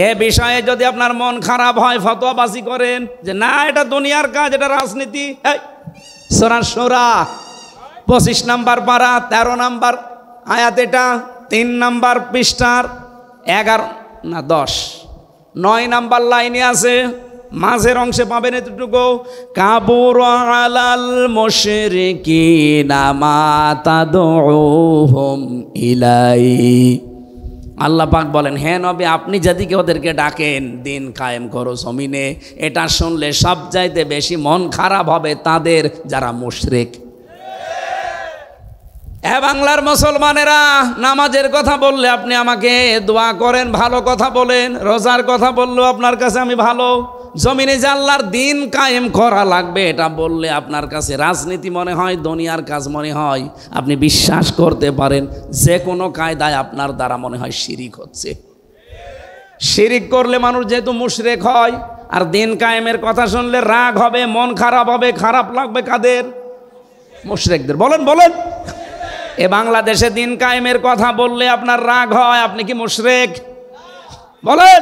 এ বিষয়ে যদি আপনার মন খারাপ হয়, ফতোয়াবাজি করেন যে না এটা দুনিয়ার কাজ, এটা রাজনীতি, সূরা শূরা 25 নম্বর পারা 13 নম্বর আয়াত, এটা 3 নম্বর পৃষ্ঠার 11 না 10 9 নম্বর লাইনে আছে, মাঝের অংশে পাবেন এতটুকু, কাবুর আলাল মুশরিকিনা মা তাদউহুম ইলাই। আল্লাহ পাক বলেন, হ্যাঁ নবী আপনি যেদিকে ওদেরকে ডাকেন দিন কায়েম করো জমিনে, এটা শুনলে সবচাইতে বেশি মন খারাপ হবে তাদের যারা মুশরিক। বাংলার মুসলমানেরা, নামাজের কথা বললে আপনি আমাকে দোয়া করেন, ভালো কথা বলেন, রোজার কথা বললেও আপনার কাছে আমি ভালো, জমিনে যে আল্লাহর দিন কায়েম করা লাগবে এটা বললে আপনার কাছে রাজনীতি মনে হয়, দুনিয়ার কাজ মনে হয়। আপনি বিশ্বাস করতে পারেন যে কোনো কায়দায় আপনার দ্বারা মনে হয় শিরিক হচ্ছে। শিরিক করলে মানুষ যেহেতু মুশরিক হয়, আর দিন কায়েমের কথা শুনলে রাগ হবে, মন খারাপ হবে, খারাপ লাগবে কাদের? মুশরিকদের। বলেন বলেন, এ বাংলাদেশে দিন কায়েমের কথা বললে আপনার রাগ হয়, আপনি কি মুশরিক? বলেন।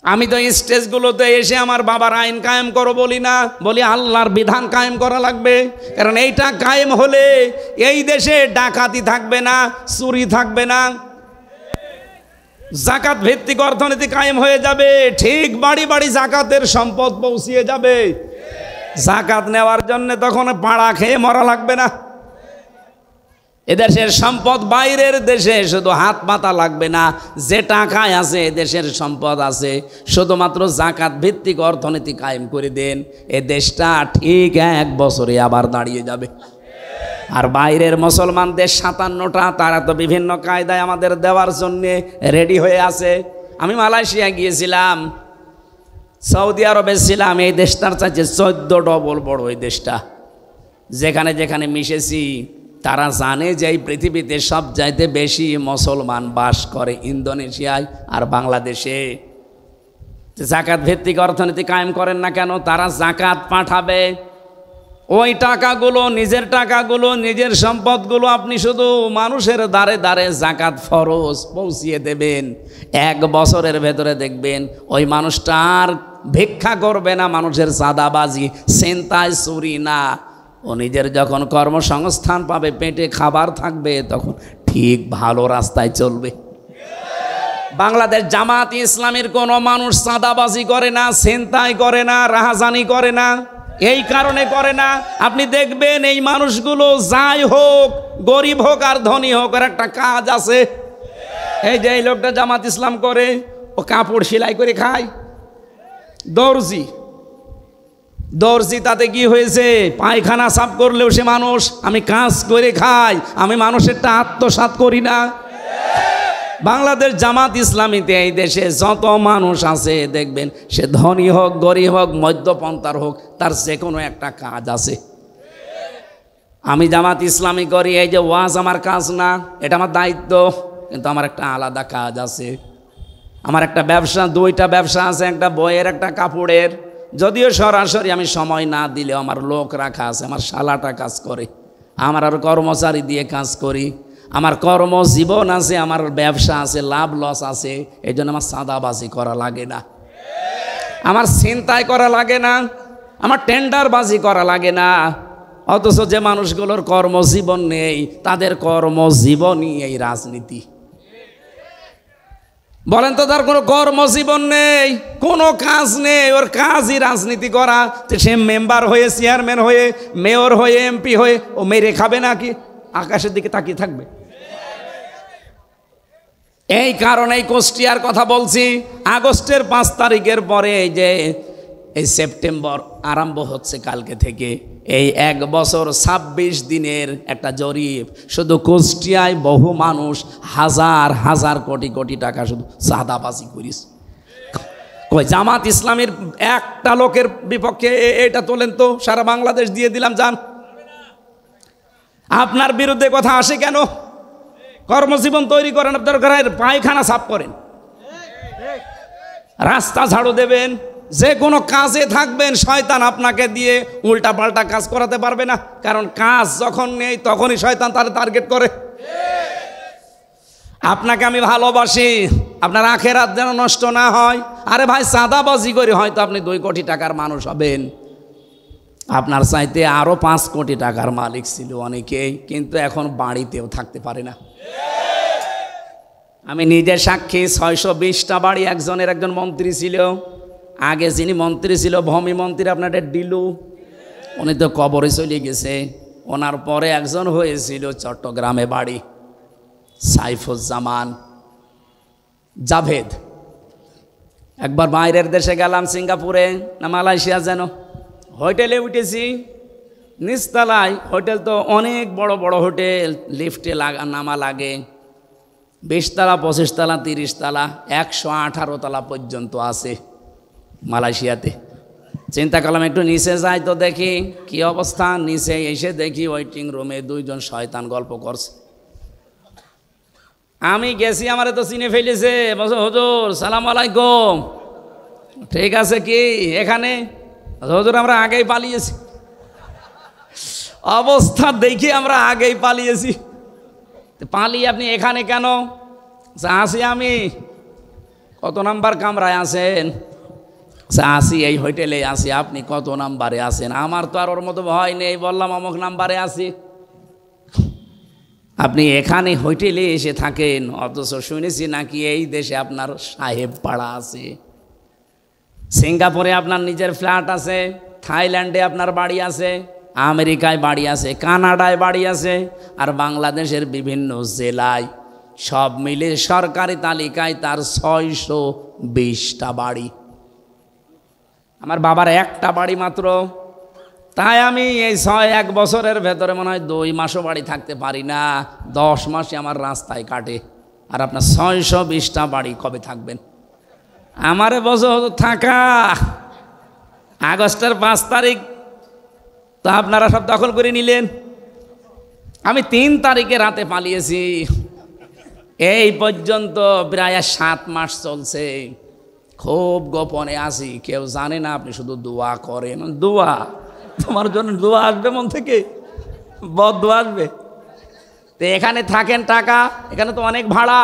আমি তো স্টেজগুলোতে এসে আমার বাবার আইন কায়েম করো বলি না, বলি আল্লাহর বিধান কায়েম করা লাগবে। কারণ এইটা কায়েম হলে এই দেশে ডাকাতি থাকবে না, চুরি থাকবে না, জাকাত ভিত্তিক অর্থনীতি কায়েম হয়ে যাবে, ঠিক বাড়ি বাড়ি জাকাতের সম্পদ পৌঁছিয়ে যাবে। জাকাত নেওয়ার জন্য তখন পাড়া খেয়ে মরা লাগবে না। এদেশের সম্পদ বাইরের দেশে শুধু হাত পাতা লাগবে না, যে টাকায় আছে এদেশের সম্পদ আছে, শুধুমাত্র জাকাত ভিত্তিক অর্থনীতি কায়েম করে দেন, এ দেশটা ঠিক 1 বছরে আবার দাঁড়িয়ে যাবে। আর বাইরের মুসলমান দেশ 57টা, তারা তো বিভিন্ন কায়দায় আমাদের দেওয়ার জন্যে রেডি হয়ে আছে। আমি মালয়েশিয়া গিয়েছিলাম, সৌদি আরবে ছিলাম, এই দেশটার চাইতে 14 ডবল বড় এই দেশটা। যেখানে যেখানে মিশেছি তারা জানে যে এই পৃথিবীতে সব চাইতে বেশি মুসলমান বাস করে ইন্দোনেশিয়ায় আর বাংলাদেশে। জাকাত ভিত্তিক অর্থনীতি কায়েম করেন না কেন? তারা জাকাত পাঠাবে, ওই টাকাগুলো, নিজের টাকাগুলো, নিজের সম্পদগুলো আপনি শুধু মানুষের দ্বারে দ্বারে জাকাত ফরজ পৌঁছিয়ে দেবেন। 1 বছরের ভেতরে দেখবেন ওই মানুষটা আর ভিক্ষা করবে না, মানুষের চাঁদাবাজি, ছিনতাই, চুরি না। ও নিজের যখন কর্মসংস্থান পাবে, পেটে খাবার থাকবে, তখন ঠিক ভালো রাস্তায় চলবে। বাংলাদেশ জামাত ইসলামের কোনো মানুষ চাঁদাবাজি করে না, ছিনতাই করে না, রাহাজানি করে না। এই কারণে করে না, আপনি দেখবেন এই মানুষগুলো যাই হোক, গরিব হোক আর ধনী হোক, আর একটা কাজ আছে। এই যে এই লোকটা জামাত ইসলাম করে, ও কাপড় সেলাই করে খায়, দর্জি, তাতে কি হয়েছে? পায়খানা সাফ করলেও সে মানুষ। আমি কাজ করে খাই, আমি মানুষেরটা আত্মসাৎ করি না। বাংলাদেশ জামাত ইসলামীতে এই দেশে যত মানুষ আছে দেখবেন, সে ধনী হোক, গরিব হোক, মধ্যপন্থার হোক, তার যে কোনো একটা কাজ আছে। আমি জামাত ইসলামী করি, এই যে ওয়াজ আমার কাজ না, এটা আমার দায়িত্ব, কিন্তু আমার একটা আলাদা কাজ আছে। আমার একটা ব্যবসা, 2টা ব্যবসা আছে, একটা বইয়ের, একটা কাপড়ের। যদিও সরাসরি আমি সময় না দিলেও আমার লোক রাখা আছে, আমার শালাটা কাজ করে, আমার আর কর্মচারী দিয়ে কাজ করি, আমার কর্মজীবন আছে, আমার ব্যবসা আছে, লাভ লস আছে। এই জন্য আমার চাঁদাবাজি করা লাগে না, আমার ছিনতাই করা লাগে না, আমার টেন্ডারবাজি করা লাগে না। অথচ যে মানুষগুলোর কর্মজীবন নেই তাদের কর্মজীবনই এই রাজনীতি। বলেন তো, তার কোনো কর্মজীবন নেই, কোনো কাজ নেই, ওর কাজই রাজনীতি করা। সে মেম্বার হয়ে, চেয়ারম্যান হয়ে, মেয়র হয়ে, এমপি হয়ে ও মেরে খাবে নাকি? আকাশের দিকে তাকিয়ে থাকবে? এই কারণেই কুষ্টিয়ার কথা বলছি। আগস্টের 5 তারিখের পরে এই যে এই সেপ্টেম্বর আরম্ভ হচ্ছে কালকে থেকে, এই 1 বছর 26 দিনের একটা জরিপ, শুধু কুষ্টিয়ায় বহু মানুষ হাজার হাজার কোটি কোটি টাকা শুধু চাঁদাবাজি করিস। কই জামাত ইসলামের একটা লোকের বিপক্ষে এটা তোলেন তো, সারা বাংলাদেশ দিয়ে দিলাম যান। আপনার বিরুদ্ধে কথা আসে কেন? কর্মজীবন তৈরি করেন, আপনার ঘরের পায়খানা সাফ করেন, রাস্তা ঝাড়ু দেবেন, যে কোনো কাজে থাকবেন, শয়তান আপনাকে দিয়ে উল্টা পাল্টা কাজ করাতে পারবে না। কারণ কাজ যখন নেই তখনই শয়তান তার টার্গেট করে। আপনাকে আমি ভালোবাসি, আপনার আখেরাত যেন নষ্ট না হয়। আরে ভাই, চাঁদাবাজি করে হয়তো আপনি 2 কোটি টাকার মানুষ হবেন, আপনার চাইতে আরো 5 কোটি টাকার মালিক ছিল অনেকেই, কিন্তু এখন বাড়িতেও থাকতে পারে না। আমি নিজে সাক্ষী, 620টা বাড়ি একজন মন্ত্রী ছিল। আগে যিনি মন্ত্রী ছিল, ভূমি মন্ত্রী, আপনার ডিলু, উনি তো কবরে চলে গেছে। ওনার পরে একজন হয়েছিল চট্টগ্রামে বাড়ি, সাইফুজ্জামান জাভেদ। একবার বাইরের দেশে গেলাম, সিঙ্গাপুরে না মালয়েশিয়া যেন, হোটেলে উঠেছি, নিচতলায়। হোটেল তো অনেক বড় বড় হোটেল, লিফটে নামা লাগে, 20 তলা, 25 তলা, 30 তলা, 118 তলা পর্যন্ত আছে মালয়েশিয়াতে। চিন্তা করলাম একটু নিচে যাই তো দেখি কি অবস্থা। নিচে এসে দেখি ওয়েটিং রুমে 2 জন শয়তান গল্প করছে। আমি গেছি, আমারে তো চিনে ফেলেছে, বলছে হুজুর সালাম আলাইকুম। ঠিক আছে, কি এখানে? হুজুর আমরা আগেই পালিয়েছি। অবস্থা দেখি আমরা আগেই পালিয়েছি। পালিয়ে আপনি এখানে কেন? আসি আমি। কত নাম্বার কামরায় আছেন? আসি এই হোটেলে আসি। আপনি কত নাম্বারে আছেন? আমার তো আর ওর মতো ভয় নেই, বললাম অমুক নাম্বারে আছি। আপনি এখানে হোটেলে এসে থাকেন, অথচ শুনেছি নাকি এই দেশে আপনার সাহেব পাড়া আছে, সিঙ্গাপুরে আপনার নিজের ফ্ল্যাট আছে, থাইল্যান্ডে আপনার বাড়ি আছে, আমেরিকায় বাড়ি আছে, কানাডায় বাড়ি আছে, আর বাংলাদেশের বিভিন্ন জেলায় সব মিলে সরকারি তালিকায় তার 620টা বাড়ি। আমার বাবার একটা বাড়ি মাত্র। তাই আমি এই 1 বছরের ভেতরে মনে হয় 2 মাসও বাড়ি থাকতে পারি না, 10 মাসই আমার রাস্তায় কাটে। আর আপনার 620টা বাড়ি কবে থাকবেন? আমারে বছর থাকা। আগস্টের 5 তারিখ তো আপনারা সব দখল করে নিলেন। আমি 3 তারিখে রাতে পালিয়েছি। এই পর্যন্ত প্রায় 7 মাস চলছে। খুব গোপনে আছি, কেউ জানে না। আপনি শুধু দোয়া করেন। দোয়া? তোমার জন্য দোয়া আসবে মন থেকে? বদদোয়া আসবে? তো এখানে থাকেন টাকা, এখানে তো অনেক ভাড়া।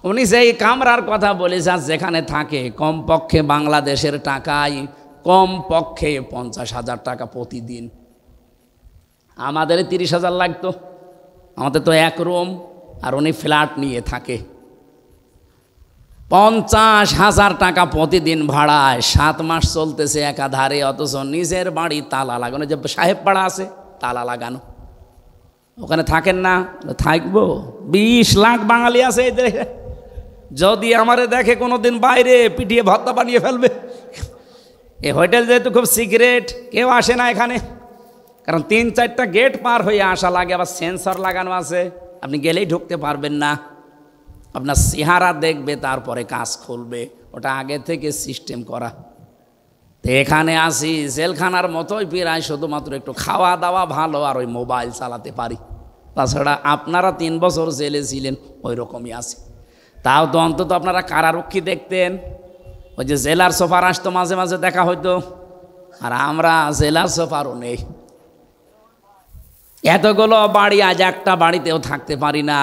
উনি সেই কামরার কথা বলেছেন, যেখানে থাকে কমপক্ষে বাংলাদেশের টাকায় কমপক্ষে 50,000 টাকা প্রতিদিন। আমাদের 30,000 লাগতো। আমাদের তো 1 রুম, আর উনি ফ্ল্যাট নিয়ে থাকে। 50,000 টাকা প্রতিদিন ভাড়ায়, 7 মাস চলতেছে একাধারে। অথচ নিজের বাড়ি তালা লাগানো, যে সাহেব পাড়া আছে তালা লাগানো, ওখানে থাকেন না? থাকবো। 20 লাখ বাঙালি আছে এই দেশে। যদি আমারে দেখে কোনোদিন বাইরে, পিটিয়ে ভর্তা বানিয়ে ফেলবে। এই হোটেল যেহেতু খুব সিক্রেট, কেউ আসে না এখানে, কারণ 3-4টা গেট পার হয়ে আসা লাগে। আবার সেন্সর লাগানো আছে, আপনি গেলেই ঢুকতে পারবেন না। আপনার চেহারা দেখবে, তারপরে কাজ খুলবে, ওটা আগে থেকে সিস্টেম করা। তো এখানে আসি জেলখানার মতোই প্রায়, শুধুমাত্র একটু খাওয়া দাওয়া ভালো, আর ওই মোবাইল চালাতে পারি। তাছাড়া আপনারা 3 বছর জেলে ছিলেন, ওই রকমই আছে। তাও তো অন্তত আপনারা কারারক্ষী দেখতেন। ওই যে জেলার সোফার আসতো, মাঝে মাঝে দেখা হইতো। আর আমরা জেলার সোফারও নেই। এতগুলো বাড়ি, আজ একটা বাড়িতেও থাকতে পারি না।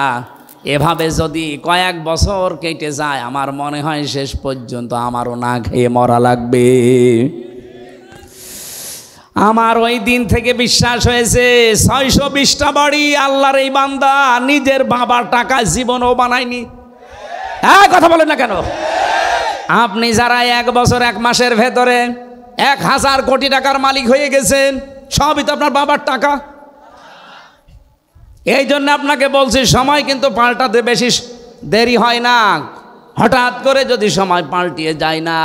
এভাবে যদি কয়েক বছর কেটে যায়, আমার মনে হয় শেষ পর্যন্ত আমারও না খেয়ে মরা লাগবে। আমার ওই দিন থেকে বিশ্বাস হয়েছে 620টা বাড়ি আল্লাহর এই বান্দা নিজের বাবার টাকা জীবনও বানায়নি। হ্যাঁ, কথা বলেন না কেন? আপনি যারা 1 বছর 1 মাসের ভেতরে 1000 কোটি টাকার মালিক হয়ে গেছেন, সবই তো আপনার বাবার টাকা। এই জন্য আপনাকে বলছি, সময় কিন্তু পাল্টাতে বেশি দেরি হয় না। হঠাৎ করে যদি সময় পাল্টিয়ে যায় না,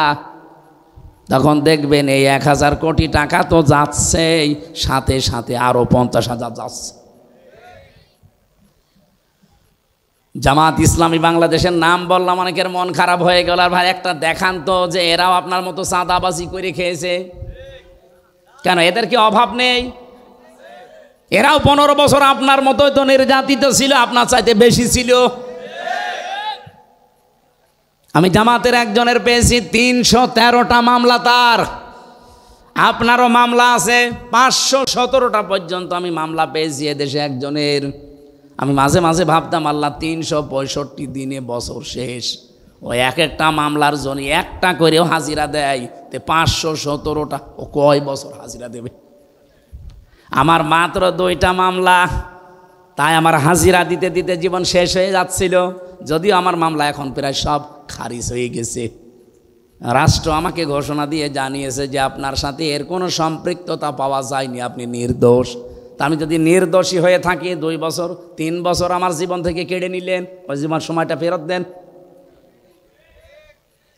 তখন দেখবেন এই 1000 কোটি টাকা তো যাচ্ছেই, সাথে সাথে আরো 50,000 যাচ্ছে। জামাত ইসলামী বাংলাদেশের নাম বললাম, অনেকের মন খারাপ হয়ে গেল। আর ভাই একটা দেখান তো যে এরাও আপনার মতো চাঁদাবাজি করে খেয়েছে। কেন, এদের কি অভাব নেই? এরাও 15 বছর আপনার মতোই তো নির্যাতিত ছিল, আপনার চাইতে বেশি ছিল। আমি জামাতের একজনের পেয়েছি 313টা মামলা তার। আপনারও মামলা আছে 517টা পর্যন্ত আমি মামলা পেয়েছি এদেশে একজনের। আমি মাঝে মাঝে ভাবতাম, আল্লাহ 365 দিনে বছর শেষ, ওই এক একটা মামলার জন্য একটা করেও হাজিরা দেয়, তে 517টা ও কয় বছর হাজিরা দেবে? আমার মাত্র 2টা মামলা, তাই আমার হাজিরা দিতে দিতে জীবন শেষ হয়ে যাচ্ছিল। যদিও আমার মামলা এখন প্রায় সব খারিজ হয়ে গেছে। রাষ্ট্র আমাকে ঘোষণা দিয়ে জানিয়েছে যে আপনার সাথে এর কোনো সম্পৃক্ততা পাওয়া যায়নি, আপনি নির্দোষ। তা আমি যদি নির্দোষী হয়ে থাকি, 2 বছর 3 বছর আমার জীবন থেকে কেড়ে নিলেন, ওই জীবন সময়টা ফেরত দেন।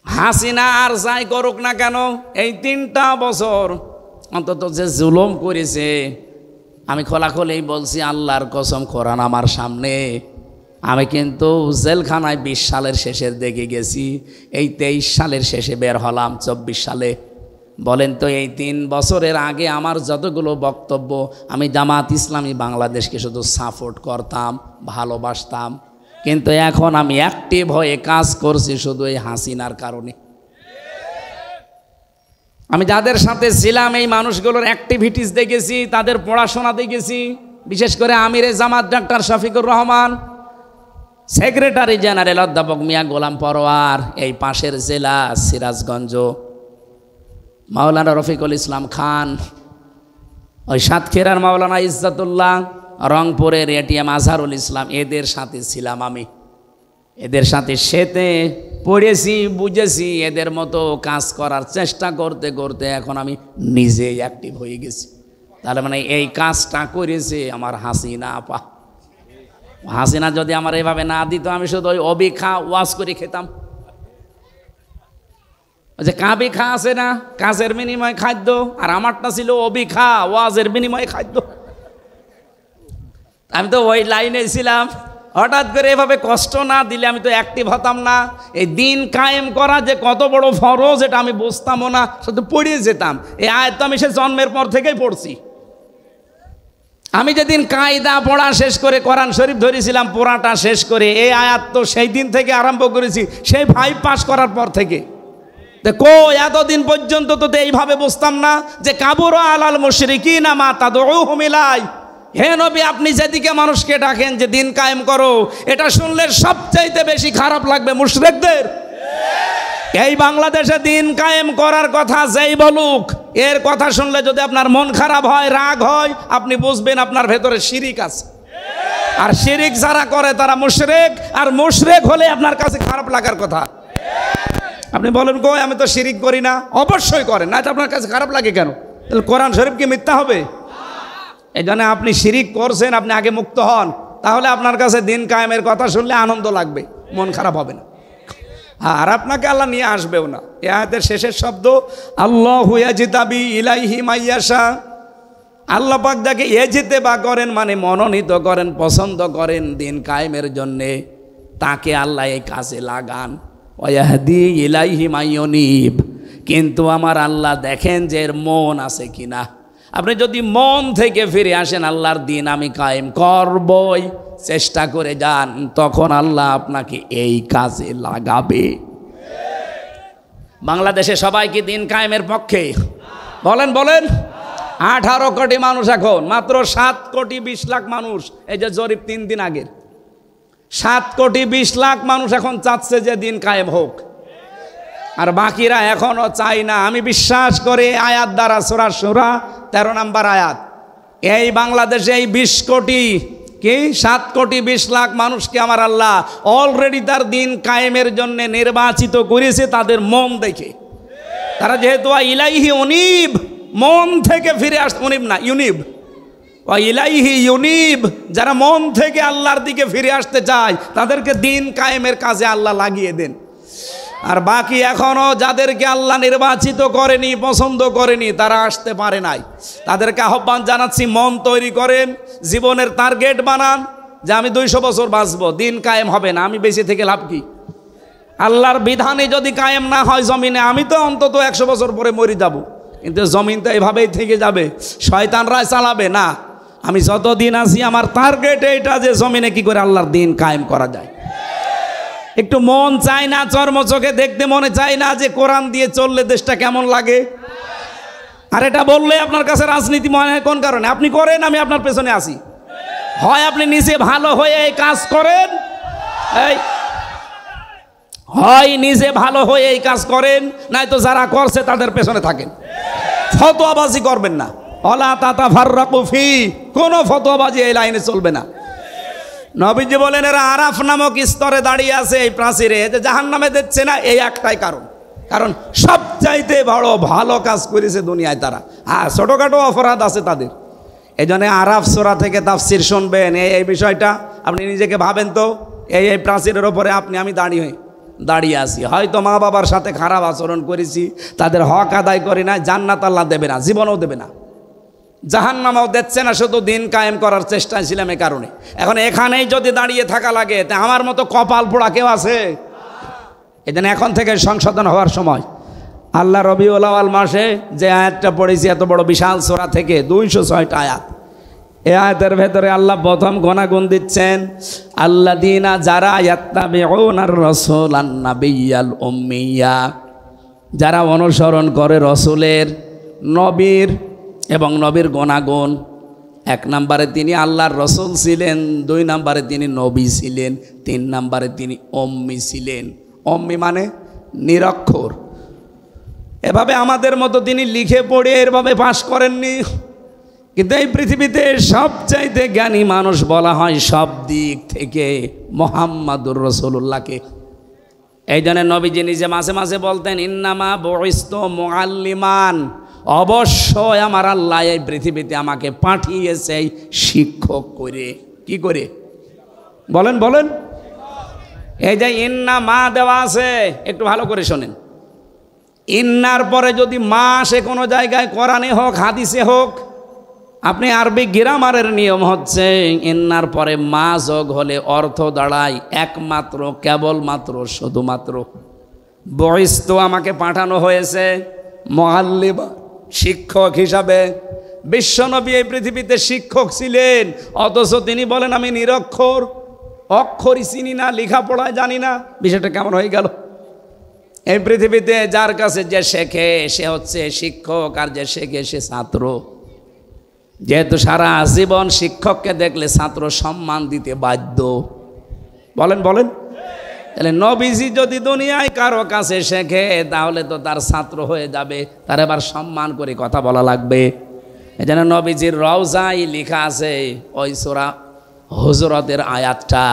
হাসিনা আর যাই করুক না কেন, এই 3টা বছর অন্তত যে জুলুম করেছে, আমি খোলাখুলি বলছি, আল্লাহর কসম, কোরআন আমার সামনে, আমি কিন্তু জেলখানায় 20 সালের শেষের দিকে গেছি, এই 23 সালের শেষে বের হলাম 24 সালে। বলেন তো, এই 3 বছরের আগে আমার যতগুলো বক্তব্য, আমি জামাত ইসলামী বাংলাদেশকে শুধু সাপোর্ট করতাম, ভালোবাসতাম, কিন্তু এখন আমি অ্যাক্টিভ হয়ে কাজ করছি শুধু এই হাসিনার কারণে। আমি যাদের সাথে ছিলাম এই মানুষগুলোর অ্যাক্টিভিটিস দেখেছি, তাদের পড়াশোনা দেখেছি। বিশেষ করে আমিরে জামাত ডাক্তার শফিকুর রহমান, সেক্রেটারি জেনারেল অধ্যাপক মিয়া গোলাম পরোয়ার, এই পাশের জেলা সিরাজগঞ্জ মাওলানা রফিকুল ইসলাম খান, ওই সাতক্ষীরার মাওলানা ইজ্জাতুল্লাহ, রংপুরের এটিএম আজহারুল ইসলাম, এদের সাথে ছিলাম আমি। এদের সাথে সেতে পড়েছি, বুঝেছি, এদের মতো কাজ করার চেষ্টা করতে করতে এখন আমি নিজেই অ্যাক্টিভ হয়ে গেছি। তাহলে মানে এই কাজটা করেছে আমার হাসিনা আপা। হাসিনা যদি আমার এভাবে না দিত, আমি শুধু ওই অবিখা ওয়াজ করে খেতাম। যে কাবি খা আছে না, কাজের বিনিময় খাদ্য, আর আমারটা ছিল অবিখা ওয়াজের বিনিময়ে খাদ্য। আমি তো ওই লাইনে ছিলাম। হঠাৎ করে এভাবে কষ্ট না দিলে আমি তো অ্যাক্টিভ হতাম না। এই দিন কায়েম করা যে কত বড় ফরজ, এটা আমি বুঝতামও না, শুধু পড়িয়ে যেতাম। এই আয়াত তো আমি সে জন্মের পর থেকেই পড়ছি। আমি যেদিন কায়দা পড়া শেষ করে কোরআন শরীফ ধরেছিলাম, পড়াটা শেষ করে এই আয়াত তো সেই দিন থেকে আরম্ভ করেছি, সেই 5 পাস করার পর থেকে। দেখো, এতদিন পর্যন্ত তো এইভাবে বুঝতাম না যে কাবুরা আলাল মুশরিকিনা মা তাদউহুম ইলাই। হে নবী, আপনি যেদিকে মানুষকে ডাকেন যে দিন কায়েম করো, এটা শুনলে সবচাইতে বেশি খারাপ লাগবে মুশরিকদের। এই বাংলাদেশে দিন কায়েম করার কথা যেই বলুক, এর কথা শুনলে যদি আপনার মন খারাপ হয়, রাগ হয়, আপনি বুঝবেন আপনার ভেতরে শিরিক আছে। আর শিরিক যারা করে তারা মুশরিক, আর মুশরিক হলে আপনার কাছে খারাপ লাগার কথা। আপনি বলেন, কই আমি তো শিরিক করি না। অবশ্যই করেন, না তো আপনার কাছে খারাপ লাগে কেন? তাহলে কোরআন শরীফ কি মিথ্যা হবে? এই জন্য আপনি শিরিক করছেন, আপনি আগে মুক্ত হন, তাহলে আপনার কাছে দিন কায়েমের কথা শুনলে আনন্দ লাগবে, মন খারাপ হবে না। আর আপনাকে আল্লাহ নিয়ে আসবেও না। এই আয়াতের শেষের শব্দ আল্লাহু ইয়াজতাবি ইলাইহি মাইয়াশা। আল্লাহ পাক যাকে ইজতেবা করেন, মানে মনোনীত করেন, পছন্দ করেন দিন কায়েমের জন্যে, তাকে আল্লাহ এই কাজে লাগান। ওয়াহদি ইলাইহি মাইয়ুনিব। কিন্তু আমার আল্লাহ দেখেন যে এর মন আছে কিনা। আপনি যদি মন থেকে ফিরে আসেন, আল্লাহর দিন আমি কায়েম করবই, চেষ্টা করে যান, তখন আল্লাহ আপনাকে এই কাজে লাগাবে। বাংলাদেশে সবাই কি দিন কায়েমের পক্ষে? বলেন বলেন। 18 কোটি মানুষ, এখন মাত্র 7 কোটি 20 লাখ মানুষ, এই যে জরিপ 3 দিন আগের, 7 কোটি 20 লাখ মানুষ এখন চাচ্ছে যে দিন কায়েম হোক, আর বাকিরা এখনো চাই না। আমি বিশ্বাস করে আয়াত দ্বারা সূরা শুরা 13 নম্বর আয়াত। এই বাংলাদেশে এই 20 কোটি কি 7 কোটি 20 লাখ মানুষকে আমার আল্লাহ অলরেডি তার দিন কায়েমের জন্য নির্বাচিত করেছে তাদের মন দেখে। তারা যেহেতু ইলাইহি উনিব, মন থেকে ফিরে আসতে, উনিব না ইউনিব, ইলাইহি ইউনিব, যারা মন থেকে আল্লাহর দিকে ফিরে আসতে চায় তাদেরকে দিন কায়েমের কাজে আল্লাহ লাগিয়ে দেন। আর বাকি এখনও যাদেরকে আল্লাহ নির্বাচিত করেনি, পছন্দ করেনি, তারা আসতে পারে নাই, তাদেরকে আহ্বান জানাচ্ছি, মন তৈরি করেন, জীবনের টার্গেট বানান যে আমি 200 বছর বাঁচবো, দিন কায়েম হবে না, আমি বেঁচে থেকে লাভ কি? আল্লাহর বিধানে যদি কায়েম না হয় জমিনে, আমি তো অন্তত 100 বছর পরে মরে যাব, কিন্তু জমিন তো এইভাবেই থেকে যাবে, শয়তানরা চালাবে না। আমি যতদিন আছি আমার টার্গেট এইটা যে জমিনে কি করে আল্লাহর দিন কায়েম করা যায়। একটু মন চায় না, চর্ম চোখে দেখতে মনে চায় না যে কোরআন দিয়ে চললে দেশটা কেমন লাগে? আর এটা বললে আপনার কাছে রাজনীতি মনে হয় কোন কারণে? আপনি করেন, আমি আপনার পেছনে আসি। হয় আপনি নিজে ভালো হয়ে এই কাজ করেন, হয় নিজে ভালো হয়ে এই কাজ করেন, নয়তো যারা করছে তাদের পেছনে থাকেন। ফতোয়াবাজি করবেন না, ওয়ালা তাতাফাররাকু ফি, কোনো ফতোয়াবাজি এই লাইনে চলবে না। নবীজি বলেন এরা আরাফ নামক স্তরে দাঁড়িয়ে আছে এই প্রাচীরে, যে জাহান্নামে দিচ্ছে না, এই একটাই কারণ, কারণ সবচাইতে বড় ভালো কাজ করেছে দুনিয়ায় তারা। হ্যাঁ, ছোটোখাটো অপরাধ আছে তাদের। এই জন্য আরাফ সূরা থেকে তাফসীর শুনবেন, এই বিষয়টা আপনি নিজেকে ভাবেন তো, এই প্রাচীরের ওপরে আমি দাঁড়িয়ে আছি, হয়তো মা বাবার সাথে খারাপ আচরণ করেছি, তাদের হক আদায় করি না, জান্নাত আল্লাহ দেবে না, জীবনও দেবে না, জাহান্নামও দিচ্ছে না, শুধু দিন কায়েম করার চেষ্টায় ছিলাম এ কারণে। এখন এখানেই যদি দাঁড়িয়ে থাকা লাগে, তা আমার মতো কপাল পোড়া কেউ আছে? এই জন্য এখন থেকে সংশোধন হওয়ার সময়। আল্লাহ রবিউল আউয়াল মাসে যে আয়াতটা পড়েছি এত বড় বিশাল সূরা থেকে 206টা আয়াত, এই আয়াতের ভেতরে আল্লাহ প্রথম গুণাগুণ দিচ্ছেন, আল্লাযীনা যারা ইয়াত্তাবিউনার রাসূলান নাবিয়্যাল উম্মিয়্যা, যারা অনুসরণ করে রসুলের, নবীর এবং নবীর গুণাগুণ। 1 নম্বরে তিনি আল্লাহর রসুল ছিলেন, 2 নম্বরে তিনি নবী ছিলেন, 3 নম্বরে তিনি উম্মি ছিলেন। উম্মি মানে নিরক্ষর। এভাবে আমাদের মতো তিনি লিখে পড়ে এভাবে পাশ করেননি, কিন্তু এই পৃথিবীতে সবচাইতে জ্ঞানী মানুষ বলা হয় সব দিক থেকে মুহাম্মাদুর রাসূলুল্লাহকে। এই জন্য নবীজি নিজে মাঝে মাঝে বলতেন, ইন্নামা বুইসতু মুআল্লিমান, অবশ্যই আমার আল্লাহ এই পৃথিবীতে আমাকে পাঠিয়েছে শিক্ষক করে। কি করে? বলেন বলেন। এই যে ইন্না মা দেওয়া আছে, একটু ভালো করে শোনেন। ইন্নার পরে যদি মা আসে কোনো জায়গায়, কোরআনে হোক হাদিসে হোক, আপনি আরবি গ্রামারের নিয়ম হচ্ছে ইন্নার পরে মা যোগ হলে অর্থ দাঁড়ায় একমাত্র, কেবলমাত্র, শুধুমাত্র। বুইসতু আমাকে পাঠানো হয়েছে, মুআল্লিমা শিক্ষক হিসাবে। বিশ্বনবী এই পৃথিবীতে শিক্ষক ছিলেন, অথচ তিনি বলেন আমি নিরক্ষর, অক্ষরই চিনি না, লেখাপড়ায় জানি না। বিষয়টা কেমন হয়ে গেল? এই পৃথিবীতে যার কাছে যে শেখে সে হচ্ছে শিক্ষক, আর যে শেখে সে ছাত্র। যেহেতু সারা জীবন শিক্ষককে দেখলে ছাত্র সম্মান দিতে বাধ্য। বলেন বলেন। তাহলে নবীজি যদি দুনিয়ায় কারো কাছে শেখে, তাহলে তো তার ছাত্র হয়ে যাবে, তার এবার সম্মান করে কথা বলা লাগবে। এই জন্য নবীজির রওজায় লেখা আছে ওই সূরা হুজুরাতের আয়াতটা,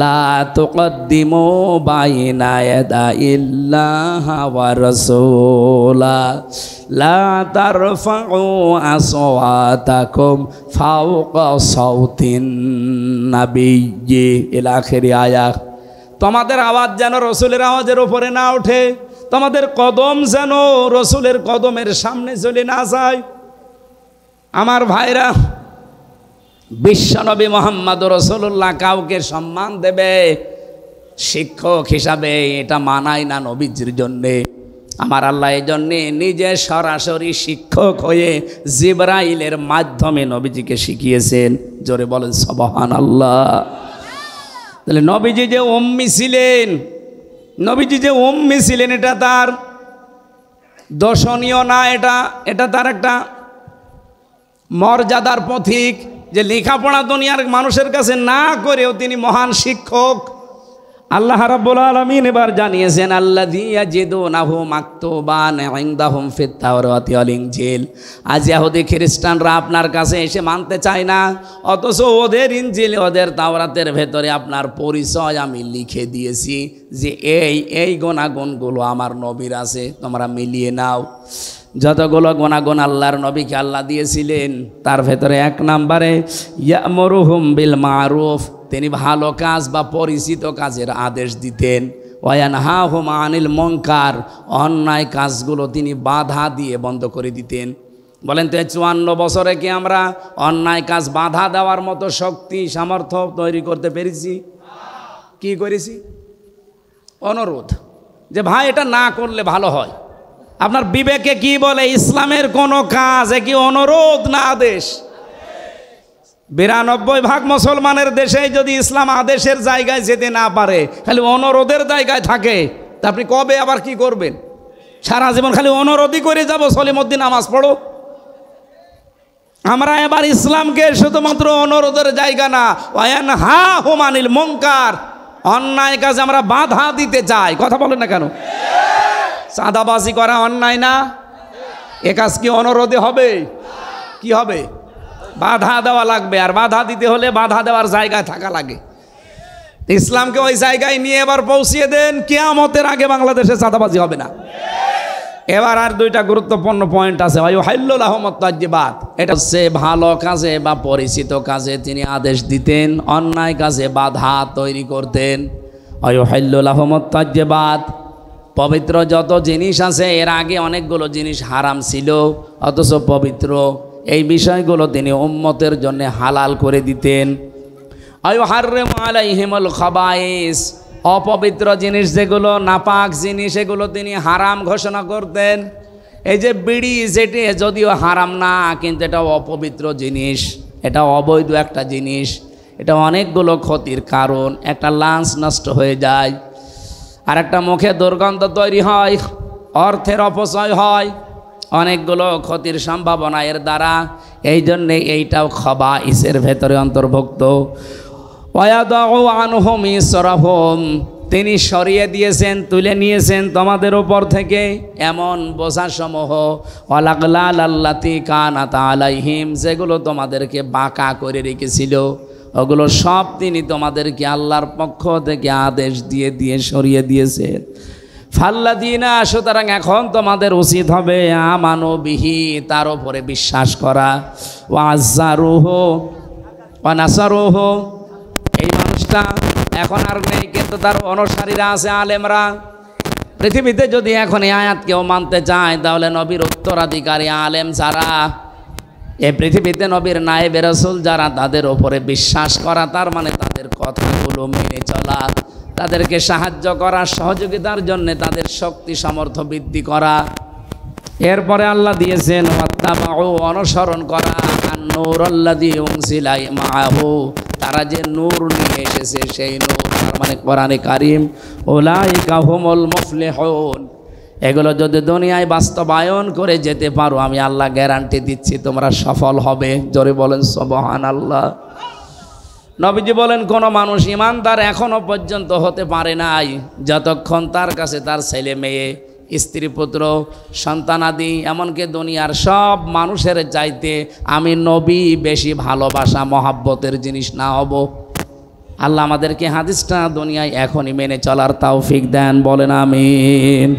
লা তুকদ্দিমু বাইনা ইয়াদাইল্লাহি ওয়া রাসূলা লা তারফাউ আসওয়াতাকুম ফাওকা সাউতিন নাবিয়্যি ইলা আখির আয়াত। তোমাদের আওয়াজ যেন রসুলের আওয়াজের ওপরে না ওঠে, তোমাদের কদম যেন রসুলের কদমের সামনে চলে না যায়। আমার ভাইরা, বিশ্বনবী মুহাম্মদ রাসূলুল্লাহ কাউকে সম্মান দেবে শিক্ষক হিসাবে, এটা মানায় না নবীজির জন্যে। আমার আল্লাহ এই জন্যে নিজে সরাসরি শিক্ষক হয়ে জিবরাইলের মাধ্যমে নবীজিকে শিখিয়েছেন। জোরে বলেন সুবহানাল্লাহ। তাহলে নবীজি যে উম্মি ছিলেন, নবীজি যে উম্মি ছিলেন, এটা তার দর্শনীয় না, এটা তার একটা মর্যাদার পথিক, যে লেখাপড়া দুনিয়ার মানুষের কাছে না করেও তিনি মহান শিক্ষক। আল্লাহ রাব্বুল আলামিন এবার জানিয়েছেন আল্লাযী ইয়াজিদুনাহু মাকতুবান ইনদাহুম ফিত তাওরাতি ওয়াল ইনজিল। আজ ইহুদি খ্রিস্টানরা আপনার কাছে এসে মানতে চায় না, অথচ ওদের ইনজিল ওদের তাওরাতের ভেতরে আপনার পরিচয় আমি লিখে দিয়েছি যে এই গুণাগুণগুলো আমার নবীর আছে, তোমরা মিলিয়ে নাও। যতগুলো গুণাগুণ আল্লাহর নবীকে আল্লাহ দিয়েছিলেন তার ভেতরে 1 নম্বরে ইয়ামুরুহুম বিল মারুফ, তিনি ভালো কাজ বা পরিচিত কাজের আদেশ দিতেন। ওয়ায়ানহাহুম আনিল মুনকার, অন্যায় কাজগুলো তিনি বাধা দিয়ে বন্ধ করে দিতেন। বলেন তো 54 বছরে কি আমরা অন্যায় কাজ বাধা দেওয়ার মতো শক্তি সামর্থ্য তৈরি করতে পেরেছি? কি করেছি? অনুরোধ যে ভাই এটা না করলে ভালো হয়। আপনার বিবেকে কি বলে? ইসলামের কোনো কাজ কি অনুরোধ না আদেশ? 92% মুসলমানের দেশে যদি ইসলাম আদেশের জায়গায় যেতে না পারে, খালি অনুরোধের জায়গায় থাকে, তা আপনি কবে আবার কি করবেন? সারা জীবন খালি অনুরোধই করে যাব, সলিমুদ্দিন নামাজ পড়ো। আমরা এবার ইসলামকে শুধুমাত্র অনুরোধের জায়গা না, ওয়ায়ানহাহুম আনিল মুনকার, অন্যায় কাজে আমরা বাধা দিতে চাই। কথা বলেন না কেন? চাঁদাবাজি করা অন্যায় না? এ কাজ কি অনুরোধে হবে? কি হবে? বাধা দেওয়া লাগবে, আর বাধা দিতে হলে বাধা দেওয়ার জায়গায় থাকা লাগে। ইসলামকে ওই জায়গায় নিয়ে এবার পৌঁছিয়ে দেন, কিয়ামতের আগে বাংলাদেশে চাঁদাবাজি হবে না। এবার আর 2টা গুরুত্বপূর্ণ পয়েন্ট আছে। ওয়ায়ুহিল্লু লাহুমুত তাইয়্যিবাত, এটা হচ্ছে ভালো কাজে বা পরিচিত কাজে তিনি আদেশ দিতেন, অন্যায় কাজে বাধা তৈরি করতেন। ওয়ায়ুহিল্লু লাহুমুত তাইয়্যিবাত, পবিত্র যত জিনিস আছে, এর আগে অনেকগুলো জিনিস হারাম ছিল অথচ পবিত্র, এই বিষয়গুলো তিনি উম্মতের জন্য হালাল করে দিতেন। আয়ুহাররিমু আলাইহিমুল খাবায়েস, অপবিত্র জিনিস যেগুলো, নাপাক জিনিস, এগুলো তিনি হারাম ঘোষণা করতেন। এই যে বিড়ি, যেটি যদিও হারাম না কিন্তু এটা অপবিত্র জিনিস, এটা অবৈধ একটা জিনিস, এটা অনেকগুলো ক্ষতির কারণ। একটা লাঞ্চ নষ্ট হয়ে যায়, আর একটা মুখে দুর্গন্ধ তৈরি হয়, অর্থের অপচয় হয়, অনেকগুলো ক্ষতির সম্ভাবনা এর দ্বারা। এই জন্যে এইটাও খাবাইসের ভেতরে অন্তর্ভুক্ত। ওয়ায়াদাউ আনহুম ইসরাহুম, তিনি সরিয়ে দিয়েছেন, তুলে নিয়েছেন তোমাদের উপর থেকে এমন বোঝাসমূহ, ওয়ালাগলাল আল্লাতি কানাত আলাইহিম, যেগুলো তোমাদেরকে বাঁকা করে রেখেছিল, ওগুলো সব তিনি তোমাদেরকে আল্লাহর পক্ষ থেকে আদেশ দিয়ে দিয়ে সরিয়ে দিয়েছেন। ফাল্লাযীনা, সুতরাং এখন তোমাদের উচিত হবে আমানু বিহি, তার উপরে বিশ্বাস করা, ওয়াজ্জারুহু ওয়া নাসারুহু, এই মানুষটা এখন আর নেই কিন্তু তার অনুসারীরা আছে, আলেমরা। পৃথিবীতে যদি এখন এই আয়াত কেউ মানতে চায়, তাহলে নবীর উত্তরাধিকারী আলেম যারা, এই পৃথিবীতে নবীর নায়েবে রাসূল যারা, তাদের ওপরে বিশ্বাস করা, তার মানে তাদের কথাগুলো মেনে চলা, তাদেরকে সাহায্য করা, সহযোগিতার জন্য তাদের শক্তি সামর্থ্য বৃদ্ধি করা। এরপরে আল্লাহ দিয়েছেন ওয়াত্তাবাউ, অনুসরণ করা, আন-নূরাল্লাযী উনজিলা মাআহু, তারা যে নূর নিয়ে এসেছে সেই নূর, তার মানে কোরআনে কারীম। উলাইকা হুমুল মুফলিহুন, এগুলো যদি দুনিয়ায় বাস্তবায়ন করে যেতে পারো, আমি আল্লাহ গ্যারান্টি দিচ্ছি তোমরা সফল হবে। জোরে বলেন সুবহানাল্লাহ। নবীজি বলেন, কোনো মানুষ ইমানদার এখনো পর্যন্ত হতে পারে নাই যতক্ষণ তার কাছে তার ছেলে মেয়ে, স্ত্রী পুত্র, সন্তানাদি, এমনকি দুনিয়ার সব মানুষের চাইতে আমি নবী বেশি ভালোবাসা মহাব্বতের জিনিস না হব। আল্লাহ আমাদেরকে হাদিসটা দুনিয়ায় এখনই মেনে চলার তৌফিক দেন, বলেন আমিন।